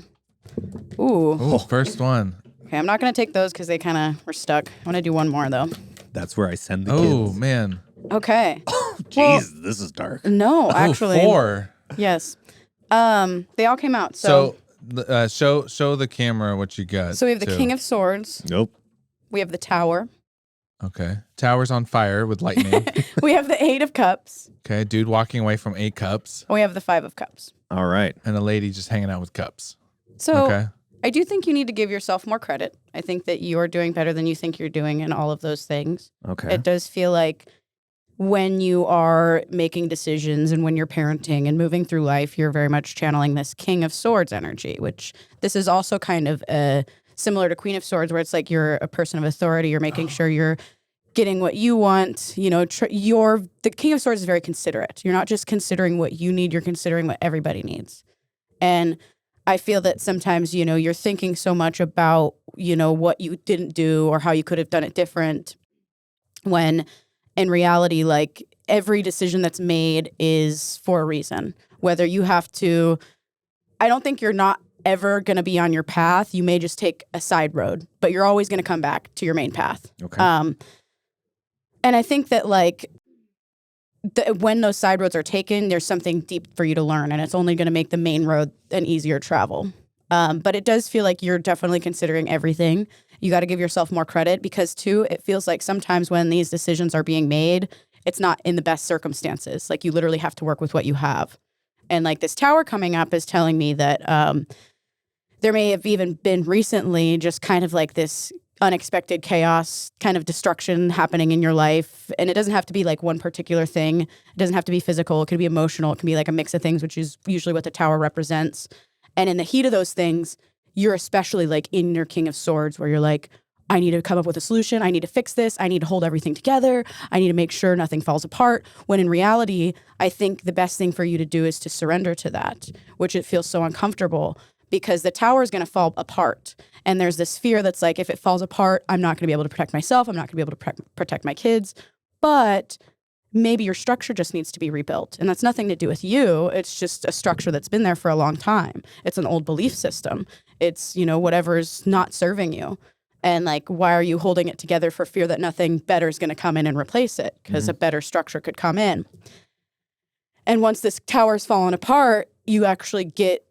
Ooh, first one. Okay, I'm not going to take those because they kind of were stuck. I want to do one more, though. That's where I send the kids. Oh, man. Okay. Jeez, this is dark. No, actually. 4. Yes. They all came out. So show the camera what you got. we have the King of Swords. Nope. We have the Tower. Okay. Tower's on fire with lightning. We have the 8 of Cups. Okay. Dude walking away from 8 cups. And we have the 5 of Cups. All right. And a lady just hanging out with cups. So I do think you need to give yourself more credit. I think that you are doing better than you think you're doing in all of those things. Okay. It does feel like when you are making decisions and when you're parenting and moving through life, you're very much channeling this King of Swords energy, which this is also kind of similar to Queen of Swords, where it's like you're a person of authority. You're making sure you're getting what you want. You know, the King of Swords is very considerate. You're not just considering what you need, you're considering what everybody needs. And I feel that sometimes, you know, you're thinking so much about, you know, what you didn't do or how you could have done it different, when in reality, like, every decision that's made is for a reason. Whether you have to, I don't think you're not ever going to be on your path. You may just take a side road, but you're always going to come back to your main path. Okay. And I think that, like, when those side roads are taken, there's something deep for you to learn, and it's only going to make the main road an easier travel. But it does feel like you're definitely considering everything. You got to give yourself more credit because, too, it feels like sometimes when these decisions are being made, it's not in the best circumstances. Like, you literally have to work with what you have. And, like, this Tower coming up is telling me that there may have even been recently just kind of like this unexpected chaos, kind of destruction happening in your life. And it doesn't have to be like one particular thing. It doesn't have to be physical. It could be emotional. It can be like a mix of things, which is usually what the Tower represents. And in the heat of those things, you're especially like in your King of Swords, where you're like, I need to come up with a solution. I need to fix this. I need to hold everything together. I need to make sure nothing falls apart. When in reality, I think the best thing for you to do is to surrender to that, which it feels so uncomfortable, because the Tower is going to fall apart. And there's this fear that's like, if it falls apart, I'm not going to be able to protect myself. I'm not going to be able to protect my kids. But maybe your structure just needs to be rebuilt. And that's nothing to do with you. It's just a structure that's been there for a long time. It's an old belief system. It's, you know, whatever's not serving you. And like, why are you holding it together for fear that nothing better is going to come in and replace it? Because a better structure could come in. And once this Tower's fallen apart, you actually get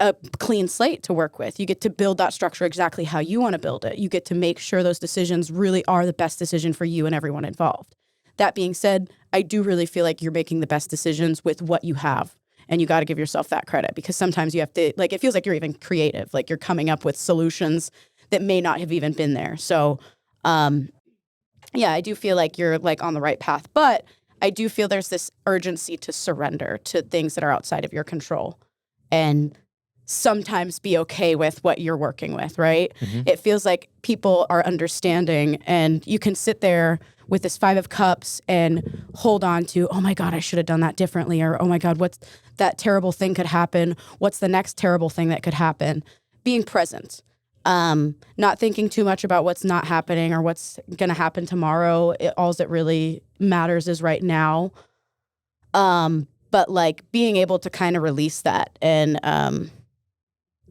a clean slate to work with. You get to build that structure exactly how you want to build it. You get to make sure those decisions really are the best decision for you and everyone involved. That being said, I do really feel like you're making the best decisions with what you have. And you got to give yourself that credit, because sometimes you have to, like, it feels like you're even creative. Like, you're coming up with solutions that may not have even been there. So, yeah, I do feel like you're like on the right path, but I do feel there's this urgency to surrender to things that are outside of your control and sometimes be okay with what you're working with, right? It feels like people are understanding, and you can sit there with this 5 of Cups and hold on to, oh my God, I should have done that differently, or oh my God, what's that terrible thing could happen? What's the next terrible thing that could happen? Being present. Not thinking too much about what's not happening or what's going to happen tomorrow. All that really matters is right now. But like being able to kind of release that and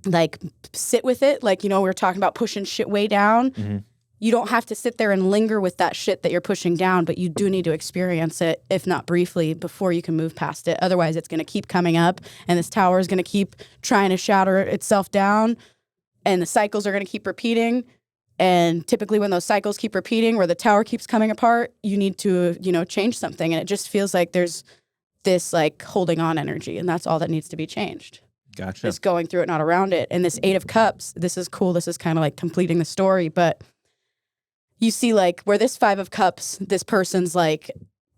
like sit with it. Like, we were talking about pushing shit way down. Mm-hmm. You don't have to sit there and linger with that shit that you're pushing down, but you do need to experience it, if not briefly, before you can move past it. Otherwise, it's going to keep coming up, and this tower is going to keep trying to shatter itself down, and the cycles are going to keep repeating. And typically when those cycles keep repeating, where the tower keeps coming apart, you need to, change something. And it just feels like there's this like holding on energy, and that's all that needs to be changed. Gotcha. Just going through it, not around it. And this 8 of Cups, this is cool. This is kind of like completing the story, but you see like where this 5 of Cups, this person's like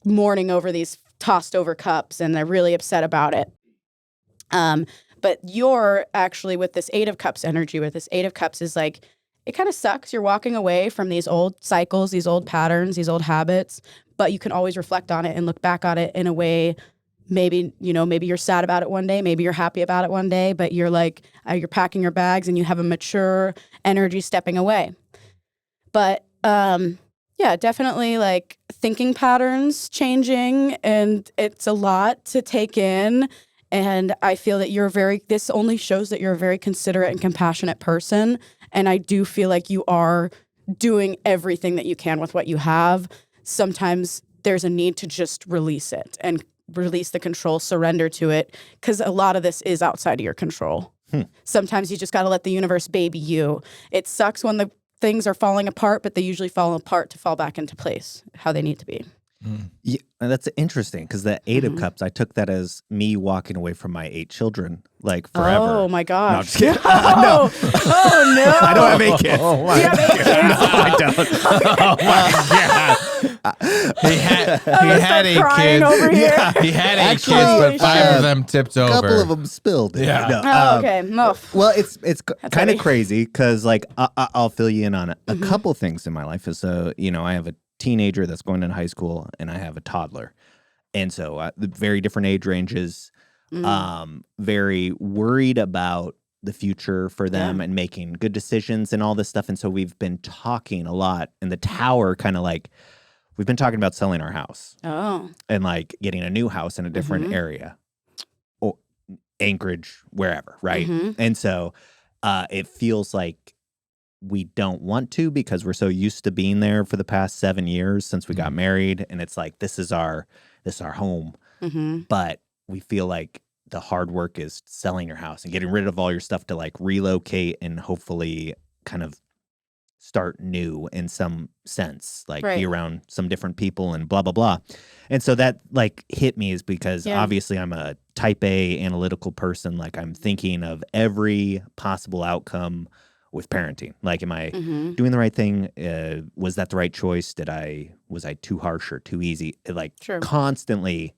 mourning over these tossed over cups and they're really upset about it. But you're actually with this 8 of Cups energy, with this 8 of Cups is like, it kind of sucks. You're walking away from these old cycles, these old patterns, these old habits, but you can always reflect on it and look back on it in a way. Maybe, maybe you're sad about it one day, maybe you're happy about it one day, but you're like, you're packing your bags and you have a mature energy stepping away. But yeah, definitely like thinking patterns changing, and it's a lot to take in. And I feel that this only shows that you're a very considerate and compassionate person. And I do feel like you are doing everything that you can with what you have. Sometimes there's a need to just release it and release the control, surrender to it, because a lot of this is outside of your control. Sometimes you just got to let the universe baby you. It sucks when the things are falling apart, but they usually fall apart to fall back into place how they need to be. Yeah, and that's interesting because the 8 of Cups, I took that as me walking away from my 8 children, like forever. Oh my gosh! No, I'm just kidding. No. Oh no! I don't have 8 kids. Oh my Do you have 8 kids? No, I don't. Oh my God. He had 8 crying kids. over here. Yeah, he had 8 Actually, kids, but 5 of them tipped A over. couple of them spilled. Yeah. No, Oh, okay. Well, it's kind heavy. of crazy because like I'll fill you in on it. A couple things in my life is I have a teenager that's going into high school and I have a toddler, and so very different age ranges. Very worried about the future for them and making good decisions and all this stuff. And so we've been talking a lot, and the tower kind of like we've been talking about selling our house and like getting a new house in a different area, or Anchorage, wherever, right? And so it feels like we don't want to because we're so used to being there for the past 7 years since we got married, and it's like this is our home. But we feel like the hard work is selling your house and getting rid of all your stuff to like relocate and hopefully kind of start new in some sense, like be around some different people and blah, blah, blah. And so that like hit me is because obviously I'm a type A analytical person. Like I'm thinking of every possible outcome with parenting. Like, am I doing the right thing? Was that the right choice? Was I too harsh or too easy? Like constantly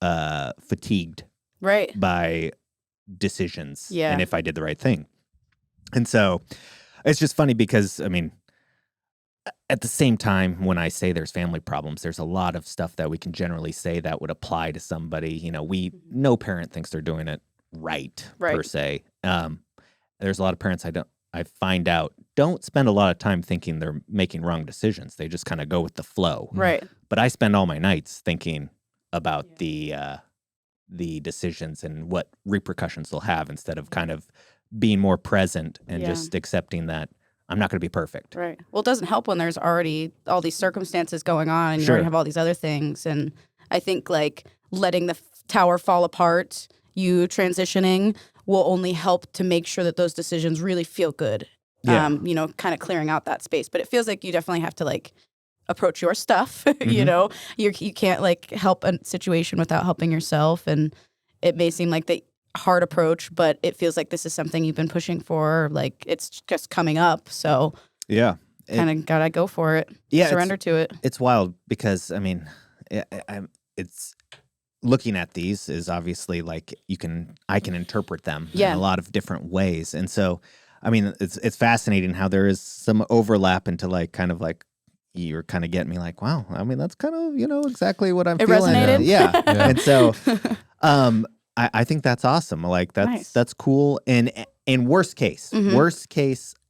fatigued by decisions and if I did the right thing. And so it's just funny because, I mean, at the same time, when I say there's family problems, there's a lot of stuff that we can generally say that would apply to somebody. No parent thinks they're doing it right. Per se. There's a lot of parents I find out don't spend a lot of time thinking they're making wrong decisions. They just kind of go with the flow. Right. But I spend all my nights thinking about the decisions and what repercussions they'll have instead of kind of being more present and just accepting that I'm not going to be perfect. Right. Well, it doesn't help when there's already all these circumstances going on and you already have all these other things. And I think like letting the tower fall apart, you transitioning will only help to make sure that those decisions really feel good. Yeah. Kind of clearing out that space. But it feels like you definitely have to like approach your stuff. You can't like help a situation without helping yourself. And it may seem like the hard approach, but it feels like this is something you've been pushing for. Like it's just coming up. So kind of gotta go for it. Yeah, surrender to it. It's wild because I mean, it's looking at these is obviously like I can interpret them in a lot of different ways, and so I mean, it's fascinating how there is some overlap into like kind of like you're kind of getting me like, wow, I mean, that's kind of exactly what I'm it feeling. Resonated. Yeah. And so I think that's awesome. Like that's cool. And in worst case,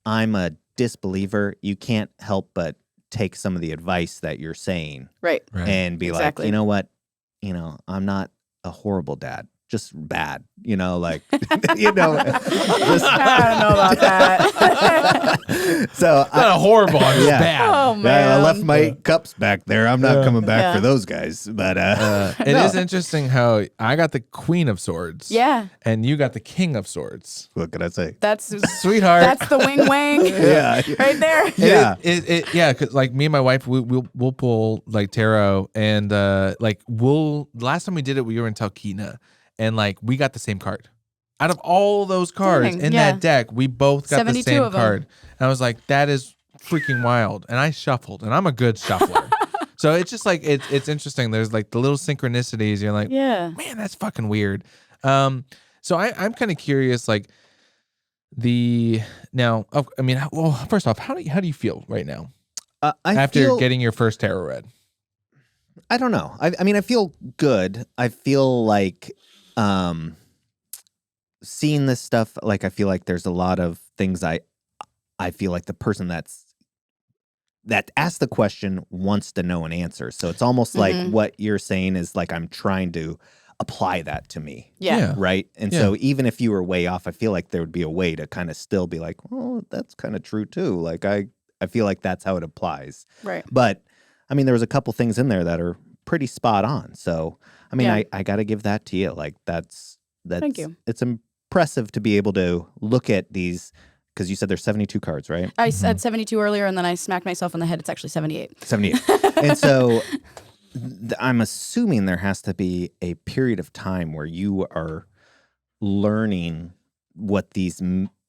I'm a disbeliever. You can't help but take some of the advice that you're saying, right. and be like, you know what, I'm not a horrible dad. just bad, like, you know, just, I don't know about that. so Not horrible, I'm just bad. Oh man, I left my cups back there. I'm not coming back Yeah. for those guys, but It is interesting how I got the Queen of Swords. Yeah, And you got the King of Swords. what can I say? that's Sweetheart. that's the wing wang Yeah. right there. Yeah. Yeah, because like me and my wife, we'll pull like tarot, and like last time we did it, we were in Talkeetna, and like we got the same card. Out of all those cards Dang, in yeah. that deck, we both got the 72 same of 'em. card, and I was like, that is freaking wild. And I shuffled, and I'm a good shuffler. So it's just like it's interesting. There's like the little synchronicities. You're like, Yeah. man, that's fucking weird. So I'm kind of curious, like first off, how do you feel right now after feel, getting your first tarot read? I don't know. I mean, I feel good. I feel like seeing this stuff, like I feel like there's a lot of things I feel like the person that asked the question wants to know an answer. So it's almost like what you're saying is like I'm trying to apply that to me. Yeah. Right. And so even if you were way off, I feel like there would be a way to kind of still be like, oh, that's kind of true too. Like I feel like that's how it applies. Right. But I mean, there was a couple things in there that are pretty spot on. So I mean, Yeah. I got to give that to you. Like that's Thank you. It's impressive to be able to look at these, because you said there's 72 cards, right? I said 72 earlier, and then I smacked myself in the head. It's actually 78. 78. And so I'm assuming there has to be a period of time where you are learning what these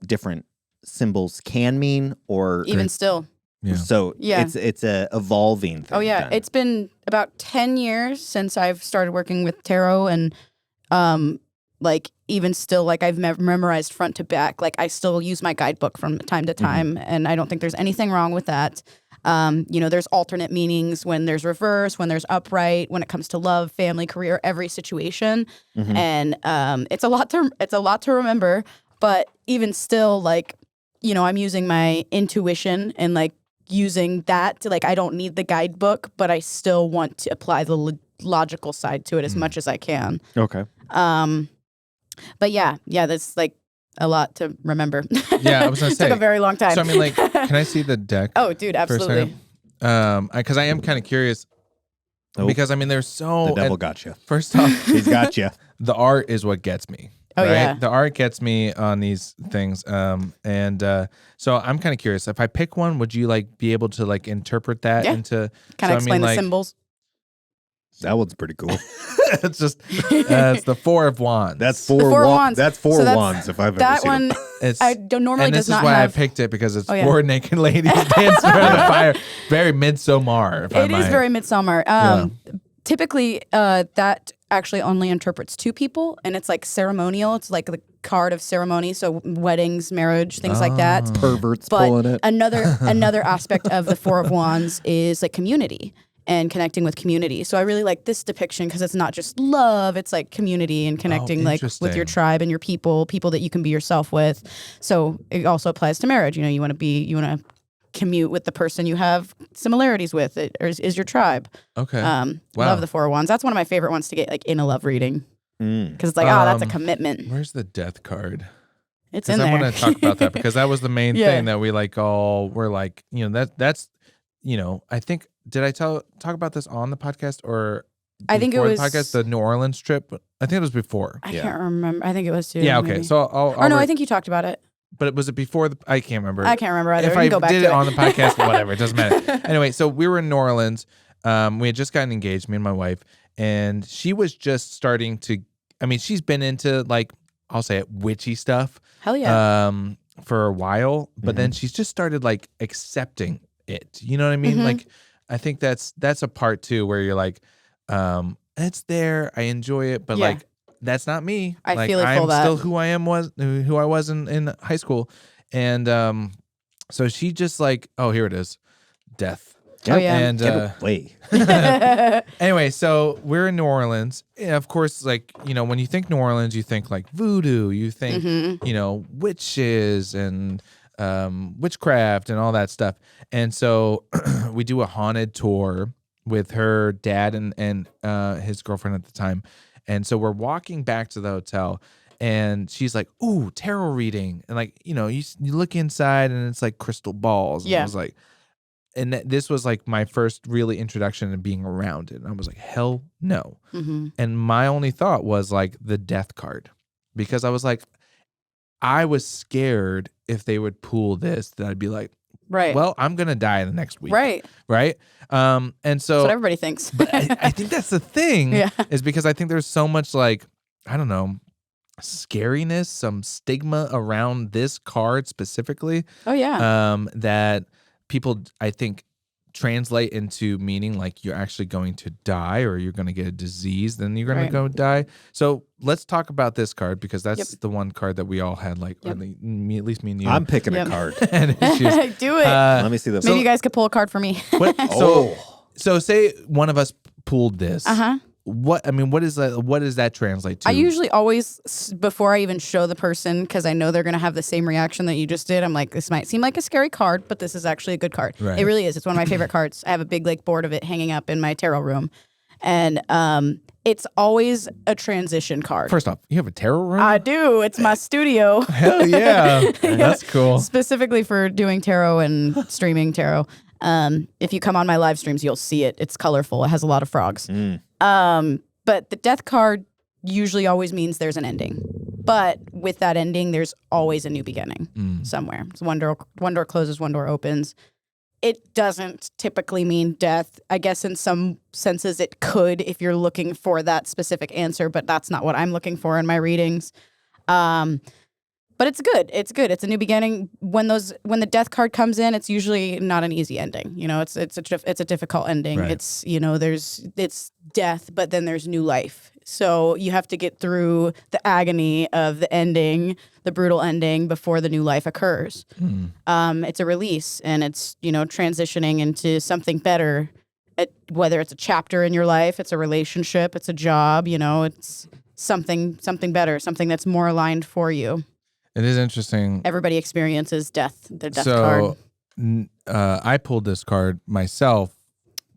different symbols can mean, or Even still. Yeah. so Yeah. it's a evolving thing. Oh yeah, then. it's been about 10 years since I've started working with tarot, and like even still, like I've memorized front to back. Like I still use my guidebook from time to time, and I don't think there's anything wrong with that. There's alternate meanings when there's reverse, when there's upright, when it comes to love, family, career, every situation, and it's a lot to remember. But even still, like I'm using my intuition and like using that to, like, I don't need the guidebook, but I still want to apply the logical side to it as much as I can. Okay. But yeah, that's like a lot to remember. Yeah, I was gonna say. Took a very long time. So I mean, like, can I see the deck? Oh, dude, for a absolutely. second? Because I am kind of curious. Oh, Because I mean, there's so. the devil got you. First off, He's got you. the art is what gets me. Oh, right? yeah. The art gets me on these things. So I'm kind of curious. If I pick one, would you like be able to like interpret that Yeah. into? Kind of explain the like, symbols. That one's pretty cool. it's just it's the Four of Wands. That's The four, Four of wa- Wands. That's four So that's- wands if I've ever That seen one, them. It's, I don't normally and does this is not why have. I picked it, because it's Oh, yeah. four naked ladies dancing around the fire. Very Midsommar. If I It is might. very midsummer. Typically, that actually only interprets two people, and it's like ceremonial. It's like the card of ceremony, so weddings, marriage, things like that. Perverts But pulling it. another aspect of the Four of Wands is like community and connecting with community. So I really like this depiction because it's not just love; it's like community and connecting like with your interesting. tribe and your people that you can be yourself with. So it also applies to marriage. You want to commute with the person you have similarities with. It or is your tribe. Okay. Wow. Wow. Love the Four of Wands. That's one of my favorite ones to get like in a love reading Mm. because it's like, that's a commitment. Where's the death card? It's in Because I there. want to talk about that, because that was the main Yeah. thing that we like all were like, that's I think, did I talk about this on the podcast or I think it before was the podcast, the New Orleans trip? I think it was before. I Yeah. can't remember. I think it was too. Yeah, okay. maybe. So I'll Or no, I think you talked about it. but was it before I can't remember. I can't remember either. If We I can go back did to it on the podcast, whatever, it doesn't matter. Anyway, so we were in New Orleans. We had just gotten engaged, me and my wife, and she was just starting to. I mean, she's been into, like, I'll say it, witchy stuff. Hell yeah. For a while, but then she's just started like accepting it. You know what I mean? Mhm. Like, I think that's a part too where you're like, it's there, I enjoy it, but Yeah. like that's not me. I like, feel it I'm full that. still who I was in high school, and so she just like, oh, here it is, death. Oh, yeah. And Get away. anyway, so we're in New Orleans. And of course, like, when you think New Orleans, you think like voodoo, you think, Mm-hmm. witches and witchcraft and all that stuff. And so we do a haunted tour with her dad and his girlfriend at the time. And so we're walking back to the hotel, and she's like, "Ooh, tarot reading," and like you look inside, and it's like crystal balls. And I was like, and this was like my first really introduction to being around it. And I was like, hell no. Mm-hmm. And my only thought was like the death card, because I was like, I was scared if they would pull this, that I'd be like, right. Well, I'm going to die in the next week. Right. Right. And so that's what everybody thinks. but I think that's the thing Yeah. is because I think there's so much like, I don't know, scariness, some stigma around this card specifically. Oh, yeah. That people, I think, translate into meaning like you're actually going to die or you're going to get a disease, then you're going to go die. So let's talk about this card, because that's the one card that we all had, like, or at least me and you. I'm picking a card. And issues. Do it. Let me see this. Maybe you guys could pull a card for me. So say one of us pulled this. Uh-huh. What does that translate to? I usually always, before I even show the person, because I know they're going to have the same reaction that you just did, I'm like, this might seem like a scary card, but this is actually a good card. Right. It really is. It's one of my favorite cards. I have a big like board of it hanging up in my tarot room. And it's always a transition card. First off, you have a tarot room? I do. It's my studio. Hell yeah. That's cool. Specifically for doing tarot and streaming tarot. If you come on my live streams, you'll see it. It's colorful. It has a lot of frogs. But the death card usually always means there's an ending. But with that ending, there's always a new beginning somewhere. So one door closes, one door opens. It doesn't typically mean death. I guess in some senses it could if you're looking for that specific answer, but that's not what I'm looking for in my readings. But it's good. It's good. It's a new beginning. When the death card comes in, it's usually not an easy ending. You know, it's a difficult ending. Right. It's it's death, but then there's new life. So you have to get through the agony of the ending, the brutal ending, before the new life occurs. It's a release, and it's transitioning into something better. Whether it's a chapter in your life, it's a relationship, it's a job. It's something better, something that's more aligned for you. It is interesting. Everybody experiences death, the death card. I pulled this card myself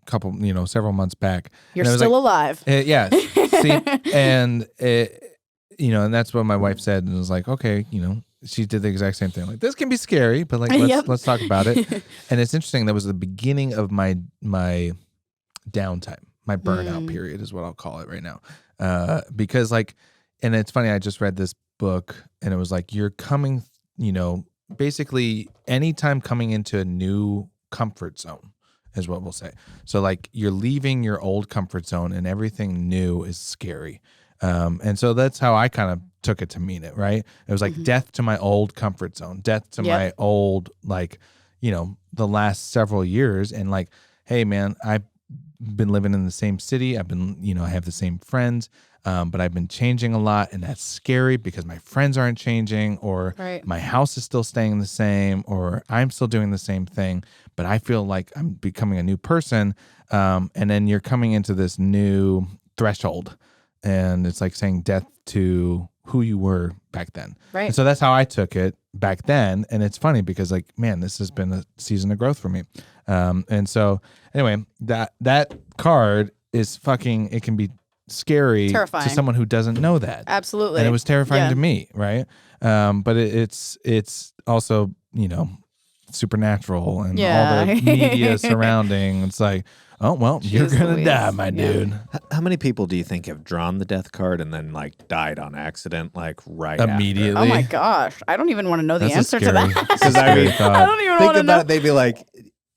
several months back. You're still alive. Yeah. See, and and that's what my wife said, and it was like, okay, she did the exact same thing. Like, this can be scary, but like, let's talk about it. And it's interesting. That was the beginning of my downtime, my burnout period is what I'll call it right now. Because like, and it's funny, I just read this book, and it was like, you're coming, basically anytime coming into a new comfort zone is what we'll say. So like, you're leaving your old comfort zone, and everything new is scary. And so that's how I kind of took it to mean it, right? It was like death to my old comfort zone, death to my old, like, the last several years. And like, hey man, I've been living in the same city. I've been, I have the same friends. But I've been changing a lot, and that's scary because my friends aren't changing, or my house is still staying the same, or I'm still doing the same thing, but I feel like I'm becoming a new person. And then you're coming into this new threshold, and it's like saying death to who you were back then. Right. And so that's how I took it back then. And it's funny because like, man, this has been a season of growth for me. And so anyway, that card is it can be scary, terrifying to someone who doesn't know that. Absolutely. And it was terrifying to me, right? But it's also, supernatural and all the media surrounding. It's like, oh, well, you're going to die, my dude. How many people do you think have drawn the death card and then like died on accident, like right immediately? after? Oh my gosh. I don't even want to know the answer to that. Because I mean, I don't even want to know. Think about it. They'd be like,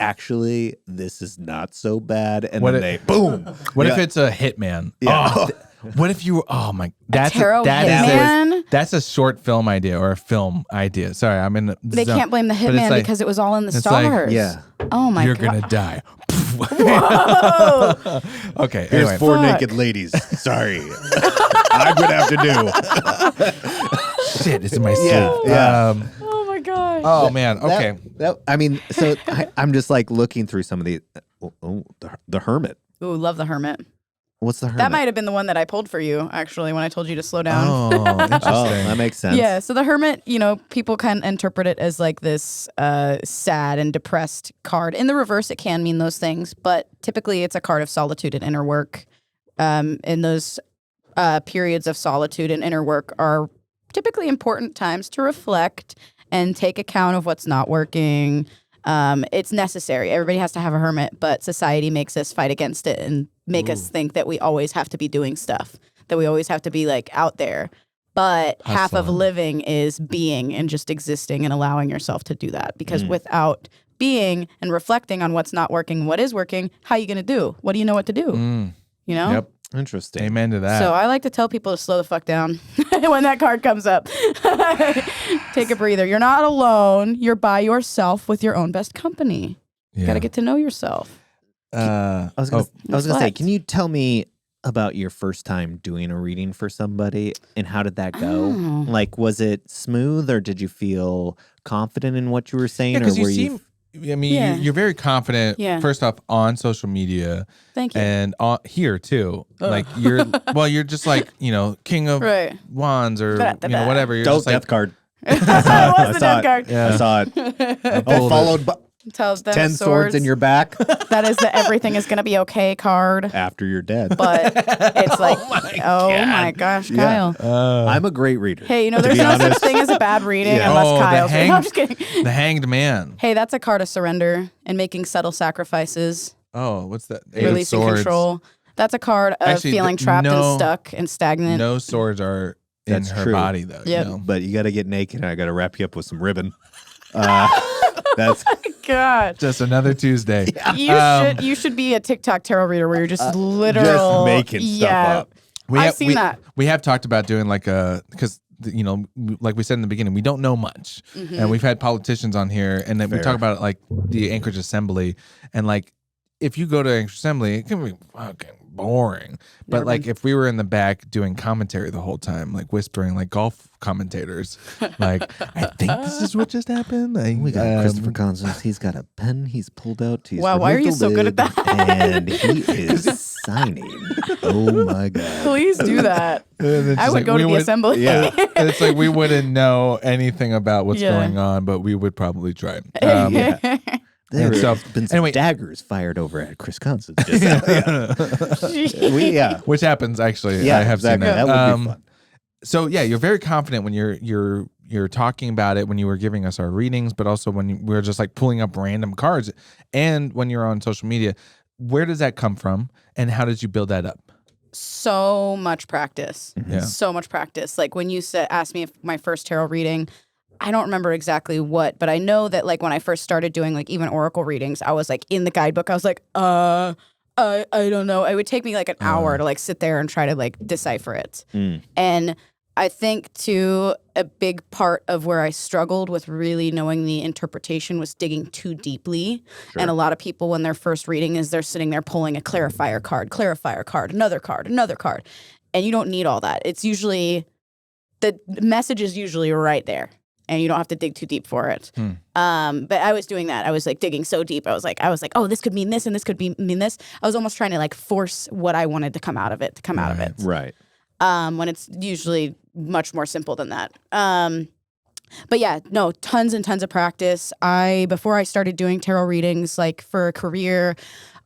actually, this is not so bad. And then they boom. What if it's a hitman? Yeah. Oh, what if you? Oh my! That's that's a short film idea or a film idea. Sorry, I'm in the They zone. can't blame the hitman because it was all in the stars. Yeah. Oh my You're god. gonna die. Whoa. Okay. Here's Anyway. 4 naked ladies. Sorry. I'm gonna have to do. Shit, it's in my sleep. Yeah. Oh my gosh. Oh man. Okay. So I'm just like looking through some of the. The Hermit. Ooh, love the Hermit. What's the Hermit? That might have been the one that I pulled for you, actually, when I told you to slow down. Oh, interesting. that makes sense. Yeah, so the Hermit, people kind of interpret it as like this sad and depressed card. In the reverse, it can mean those things, but typically it's a card of solitude and inner work. And those periods of solitude and inner work are typically important times to reflect and take account of what's not working. It's necessary. Everybody has to have a hermit, but society makes us fight against it and make us think that we always have to be doing stuff, that we always have to be like out there. But half of living is being and just existing and allowing yourself to do that. Because without being and reflecting on what's not working, what is working, how are you going to do? What do you know what to do? You know? Yep. Interesting. Amen to that. So I like to tell people to slow the fuck down when that card comes up. Take a breather. You're not alone. You're by yourself with your own best company. You got to get to know yourself. I was gonna say, can you tell me about your first time doing a reading for somebody and how did that go? Like, was it smooth or did you feel confident in what you were saying? Yeah, because or were you seem, I mean, you're very confident, first off, on social media. Thank you. And here, too. Like, you're, you're just like, king of wands or, whatever. You're just like, death card. I was the death card. I saw it. Followed by Tells them 10 swords in your back. That is the everything is going to be okay card. After you're dead. But it's like, oh my gosh, Kyle. I'm a great reader. Hey, there's no such thing as a bad reading unless Kyle's. No, I'm just kidding. The Hanged Man. Hey, that's a card of surrender and making subtle sacrifices. Oh, what's that? Releasing control. That's a card of feeling trapped and stuck and stagnant. No swords are in her body, though. Yep. But you got to get naked and I got to wrap you up with some ribbon. That's God. Just another Tuesday. You should be a TikTok tarot reader where you're just literal. Just making stuff up. I've seen that. We have talked about doing because like we said in the beginning, we don't know much, and we've had politicians on here, and then we talk about like the Anchorage Assembly, and like if you go to Anchorage Assembly, it can be fucking boring. But like if we were in the back doing commentary the whole time, like whispering like golf commentators, like I think this is what just happened. We got Christopher Constance. He's got a pen. He's pulled out. Wow, why are you so good at that? And he is signing. Oh my God! Please do that. I would go to the assembly. Yeah, it's like we wouldn't know anything about what's going on, but we would probably try. There have been some daggers fired over at Chris Constance. Which happens actually. Yeah, I have seen that. That would be fun. So you're very confident when you're talking about it when you were giving us our readings, but also when we're just like pulling up random cards, and when you're on social media. Where does that come from, and how did you build that up? So much practice. Yeah. So much practice. Like when you asked me if my first tarot reading, I don't remember exactly what, but I know that like when I first started doing like even oracle readings, I was like in the guidebook. I was like, I don't know. It would take me like an hour to like sit there and try to like decipher it. And I think too, a big part of where I struggled with really knowing the interpretation was digging too deeply. Sure. And a lot of people when their first reading is they're sitting there pulling a clarifier card, another card. And you don't need all that. It's usually, the message is usually right there. And you don't have to dig too deep for it. But I was doing that. I was like digging so deep. I was like, oh, this could mean this and this could mean this. I was almost trying to like force what I wanted to come out of it to come out of it. Right. When it's usually much more simple than that. But yeah, no, tons and tons of practice. Before I started doing tarot readings, like for a career,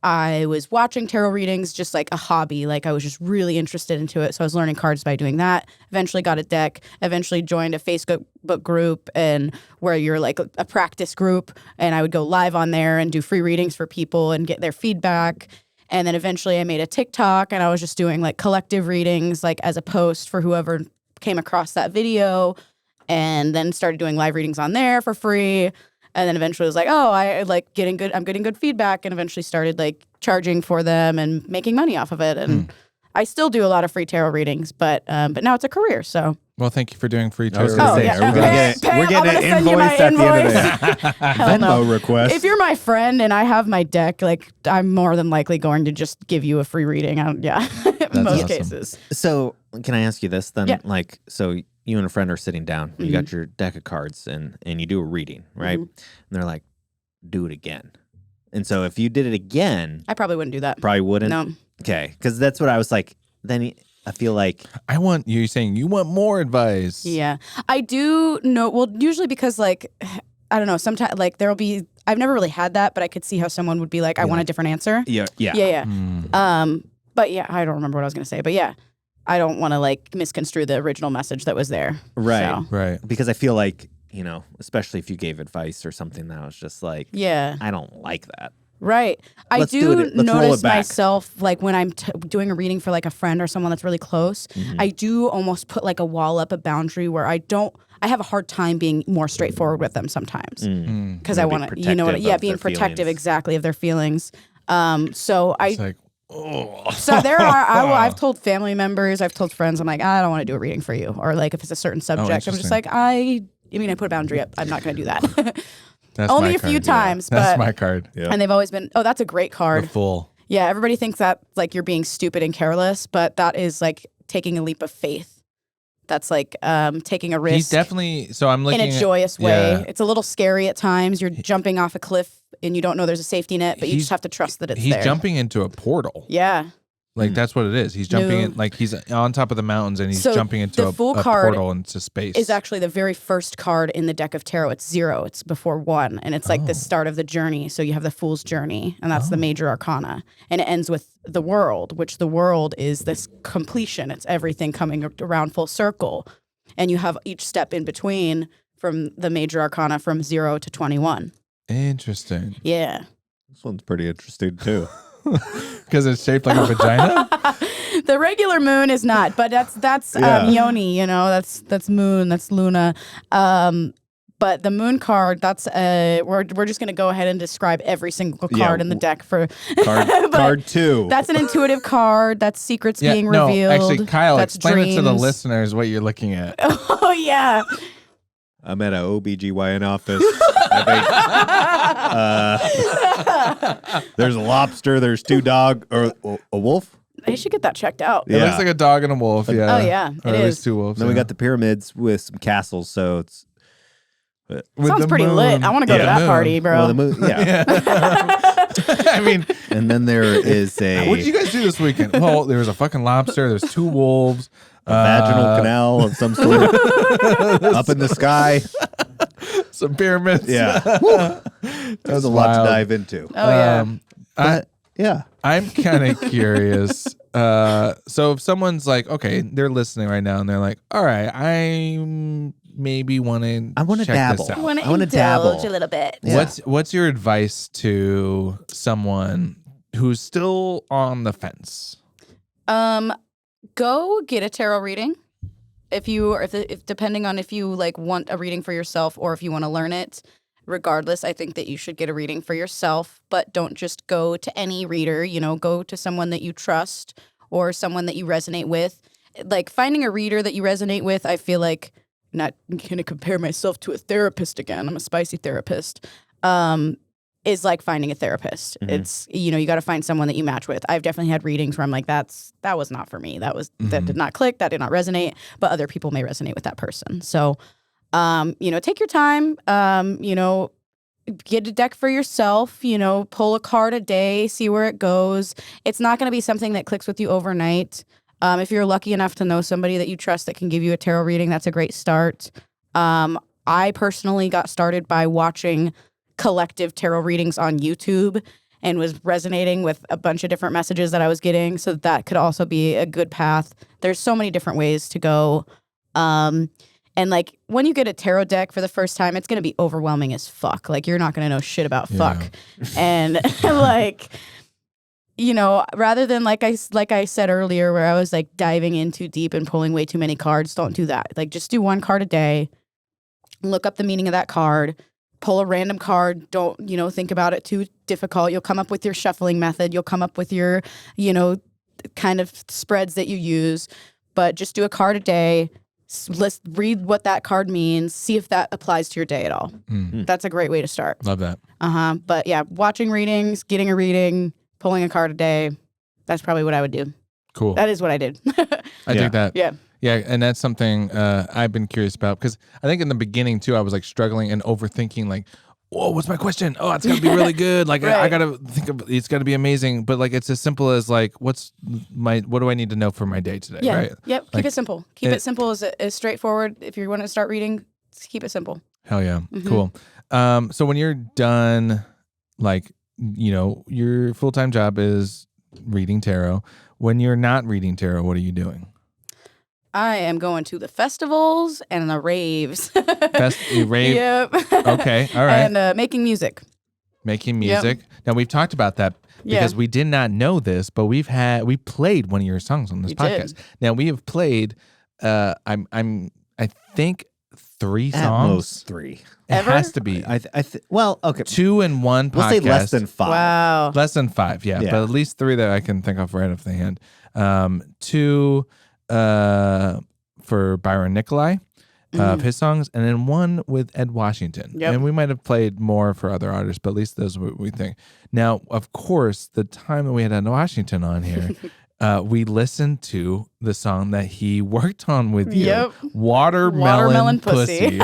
I was watching tarot readings just like a hobby. Like I was just really interested into it. So I was learning cards by doing that. Eventually got a deck. Eventually joined a Facebook group and where you're like a practice group. And I would go live on there and do free readings for people and get their feedback. And then eventually I made a TikTok and I was just doing like collective readings like as a post for whoever came across that video. And then started doing live readings on there for free. And then eventually was like, oh, I'm getting good feedback, and eventually started like charging for them and making money off of it. And I still do a lot of free tarot readings, but now it's a career. So well, thank you for doing free tarot. We're getting an invoice at the end of the day. Venmo request. If you're my friend and I have my deck, like I'm more than likely going to just give you a free reading. In most cases. So can I ask you this then? Yeah. Like, so you and a friend are sitting down, you got your deck of cards and you do a reading, right? And they're like, do it again. And so if you did it again, I probably wouldn't do that. Probably wouldn't? No. Okay. Because that's what I was like, then I feel like. You're saying you want more advice. Yeah. I do know, well, usually because like, I don't know, sometimes like there'll be, I've never really had that, but I could see how someone would be like, I want a different answer. Yeah. But yeah, I don't remember what I was going to say, but yeah. I don't want to like misconstrue the original message that was there. Right. So, Right. Because I feel like, especially if you gave advice or something that was just like, yeah. I don't like that. Right. I Let's do roll notice it back. myself, like when I'm doing a reading for like a friend or someone that's really close, I do almost put like a wall up, a boundary where I have a hard time being more straightforward with them sometimes. Because I want to, being protective exactly of their feelings. So It's like, oh. So there are, I've told family members, I've told friends, I'm like, I don't want to do a reading for you. Or like if it's a certain subject, I'm just like, I put a boundary up. I'm not going to do that. That's Only my a few card. times, but That's my card. Yeah. and they've always been, oh, that's a great card. The full. Yeah, everybody thinks that like you're being stupid and careless, but that is like taking a leap of faith. That's like taking a risk. He's definitely, so I'm looking in a joyous way. Yeah. It's a little scary at times. You're jumping off a cliff and you don't know there's a safety net, but you just have to trust that it's there. He's jumping into a portal. Yeah. Like that's what it is. He's jumping in, like he's on top of the mountains and he's jumping into a portal into space. Is actually the very first card in the deck of tarot. It's 0. It's before 1, and it's like the start of the journey. So you have the Fool's Journey, and that's the major arcana, and it ends with the World, which the World is this completion. It's everything coming around full circle, and you have each step in between from the major arcana from 0 to 21. Interesting. Yeah. This one's pretty interesting too. Because it's shaped like a vagina? The regular moon is not, but that's Yoni, that's moon, that's Luna. But the moon card, that's we're just gonna go ahead and describe every single card in the deck for card 2. That's an intuitive card. That's secrets being revealed. Actually, Kyle, that's explain it to the dreams. listeners what you're looking at. Oh yeah. I'm at an OBGYN office. I think there's a lobster, there's 2 dogs, or a wolf. They should get that checked out. It looks like a dog and a wolf, yeah. Oh yeah, or it at is. least 2 wolves. Then we got the pyramids with some castles, so it's Sounds pretty lit. I want to go to that party, bro. well, the moon, yeah. I mean, And then there is what did you guys do this weekend? Well, there was a fucking lobster. There's 2 wolves. vaginal canal of some sort up in the sky. Some pyramids. Yeah. There's a lot to dive into. Oh yeah. But, yeah. I'm kind of curious. So if someone's like, okay, they're listening right now and they're like, all right, I maybe want to dabble. this out. I want to wanna indulge dabble. a little bit. Yeah. What's your advice to someone who's still on the fence? Go get a tarot reading. If depending on if you like want a reading for yourself or if you want to learn it, regardless, I think that you should get a reading for yourself, but don't just go to any reader, go to someone that you trust or someone that you resonate with. Like finding a reader that you resonate with, I feel like, not going to compare myself to a therapist again. I'm a spicy therapist. Is like finding a therapist. Mm-hmm. It's, you got to find someone that you match with. I've definitely had readings where I'm like, that was not for me. That did not click. That did not resonate, but other people may resonate with that person. So, take your time, get a deck for yourself, pull a card a day, see where it goes. It's not going to be something that clicks with you overnight. If you're lucky enough to know somebody that you trust that can give you a tarot reading, that's a great start. I personally got started by watching collective tarot readings on YouTube and was resonating with a bunch of different messages that I was getting. So that could also be a good path. There's so many different ways to go. And like when you get a tarot deck for the first time, it's going to be overwhelming as fuck. Like you're not going to know shit about fuck. And like, rather than like I said earlier, where I was like diving in too deep and pulling way too many cards, don't do that. Like just do 1 card a day, look up the meaning of that card, pull a random card. Don't, think about it too difficult. You'll come up with your shuffling method. You'll come up with your, kind of spreads that you use, but just do a card a day. Let's read what that card means. See if that applies to your day at all. Mm-hmm. That's a great way to start. Love that. But yeah, watching readings, getting a reading, pulling a card a day. That's probably what I would do. Cool. That is what I did. I dig that. Yeah. Yeah, and that's something I've been curious about because I think in the beginning too, I was like struggling and overthinking like, whoa, what's my question? Oh, it's got to be really good. Like right. I got to think of it's got to be amazing. But like it's as simple as like, what do I need to know for my day today? Yeah. Right? Yep. Like, keep it simple. Keep it simple as straightforward. If you want to start reading, keep it simple. Hell yeah. Mm-hmm. Cool. So when you're done, like, your full-time job is reading tarot. When you're not reading tarot, what are you doing? I am going to the festivals and the raves. Rave. Yep. Okay. All right. And making music. Making music. Now we've talked about that because we did not know this, but we played one of your songs on this podcast. Now we have played I think 3 songs. At most 3. It has to be. Well, okay. 2 in one podcast. We'll say less than 5. Wow. Less than 5, yeah. But at least 3 that I can think of right off the hand. 2 for Byron Nikolai of his songs, and then 1 with Ed Washington. Yep. And we might have played more for other artists, but at least those are what we think. Now, of course, the time that we had Ed Washington on here, we listened to the song that he worked on with you, Watermelon Pussy.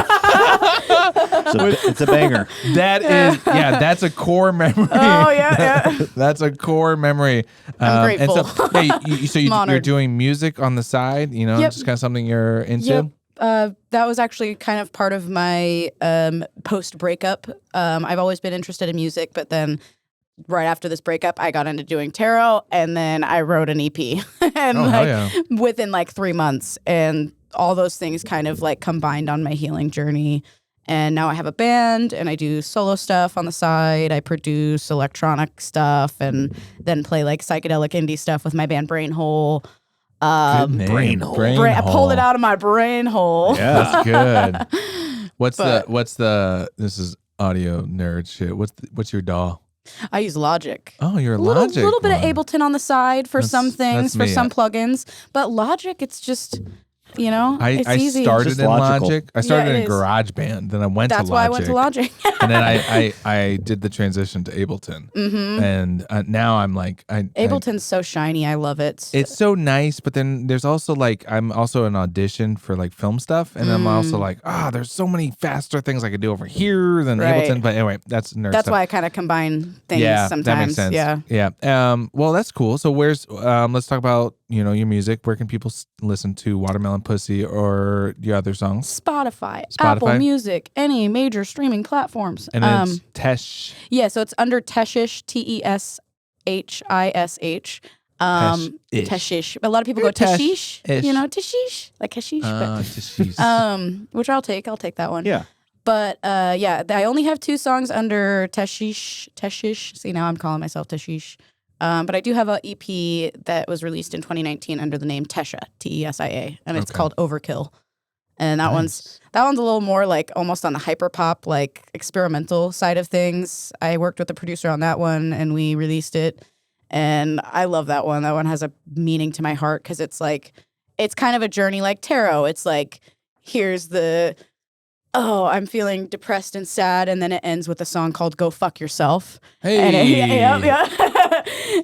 It's a banger. That is, that's a core memory. Oh, yeah. That's a core memory. I'm grateful. And so, you're doing music on the side, just kind of something you're into? Yep. That was actually kind of part of my post-breakup. I've always been interested in music, but then right after this breakup, I got into doing tarot, and then I wrote an EP and within like 3 months, and all those things kind of like combined on my healing journey. And now I have a band, and I do solo stuff on the side. I produce electronic stuff, and then play like psychedelic indie stuff with my band Brain Hole. Good name. Brain Hole. I pulled it out of my brain hole. Yeah, that's good. What's the? This is audio nerd shit. What's your DAW? I use Logic. Oh, you're a Logic. little bit of Ableton on the side for some things, for me. some plugins, but Logic, it's just, it's I easy. started Just in logical. Logic. I started in is. GarageBand, then I went That's to Logic. why I went to Logic. And then I did the transition to Ableton. Mm-hmm. And now I'm like... Ableton's so shiny. I love it. It's so nice, but then there's also like... I'm also an audition for like film stuff. And I'm also like, there's so many faster things I could do over here than Ableton. But anyway, that's nerd That's stuff. why I kind of combine things sometimes. That makes sense. Yeah. Well, that's cool. So let's talk about, your music. Where can people listen to Watermelon Pussy or your other songs? Spotify, Apple Music, any major streaming platforms. And then it's Tesh. Yeah, so it's under Teshish, Teshish. Teshish. A lot of people go Teshish. Teshish, like hashish. Teshish. Which I'll take that one. Yeah. But I only have 2 songs under Teshish. See, now I'm calling myself Teshish. But I do have an EP that was released in 2019 under the name Tesia, Tesia, and it's called Overkill. And that one's a little more like almost on the hyperpop, like experimental side of things. I worked with a producer on that one, and we released it. And I love that one. That one has a meaning to my heart because it's kind of a journey like tarot. It's like, here's I'm feeling depressed and sad, and then it ends with a song called "Go Fuck Yourself." Hey,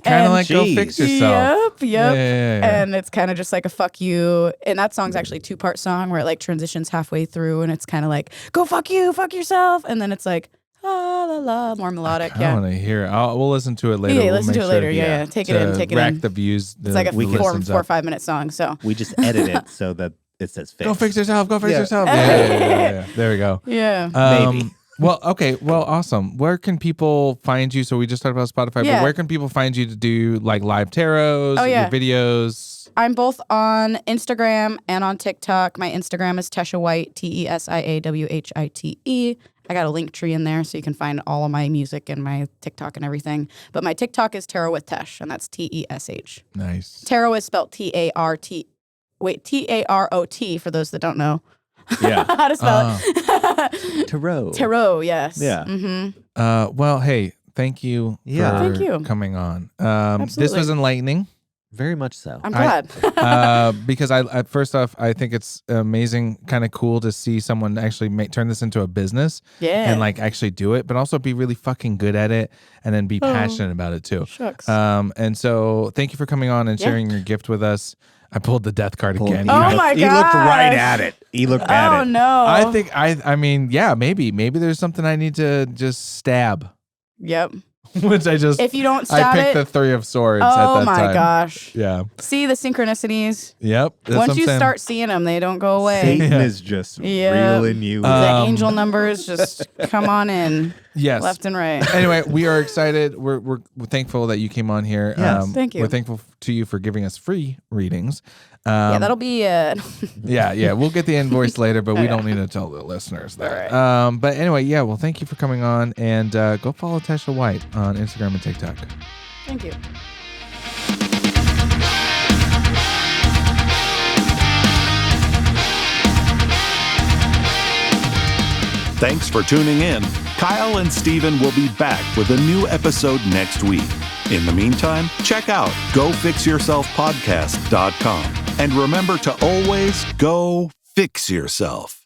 kind of like "Go Fix Yourself." Yep. Yeah. And it's kind of just like a fuck you. And that song's actually a 2-part song where it like transitions halfway through, and it's kind of like "Go fuck you, fuck yourself," and then it's like la la la, more melodic. I want to hear it. We'll listen to it later. Yeah, listen to it later. Yeah. Take it in. Rack the views. It's like a 4 or 5 minute song. So we just edit it so that it says fix. Go fix yourself. Go fix yourself. Yeah. There we go. Yeah. Maybe. Well, okay. Well, awesome. Where can people find you? So we just talked about Spotify, but where can people find you to do like live tarots, your videos? I'm both on Instagram and on TikTok. My Instagram is Tesia White, TESIAWHITE. I got a link tree in there so you can find all of my music and my TikTok and everything. But my TikTok is Tarot with Tesh, and that's TESH. Nice. Tarot is spelled TAROT. Wait, TAROT for those that don't know. Yeah. How to spell it. Tarot, yes. Yeah. Mm-hmm. Well, hey, thank you for coming on. This was enlightening. Very much so. I'm glad. Because I first off, I think it's amazing, kind of cool to see someone actually turn this into a business and like actually do it, but also be really fucking good at it and then be passionate about it too. Shucks. And so thank you for coming on and sharing your gift with us. I pulled the death card again. Oh my god! He looked right at it. Oh no! I think I mean, maybe there's something I need to just stab. Yep. Which if you don't stab I picked the 3 of swords at that time. Oh my gosh. Yeah. See the synchronicities? Yep. Once you start seeing them, they don't go away. Satan is just reeling you. The angel numbers just come on in. Yes. left and right. Anyway, we are excited. We're thankful that you came on here. Yes. Thank you. We're thankful to you for giving us free readings. Yeah, that'll be Yeah. We'll get the invoice later, but we don't need to tell the listeners that. All right. But anyway, yeah. Well, thank you for coming on, and go follow Tesia White on Instagram and TikTok. Thank you. Thanks for tuning in. Kyle and Steven will be back with a new episode next week. In the meantime, check out gofixyourselfpodcast.com. And remember to always go fix yourself.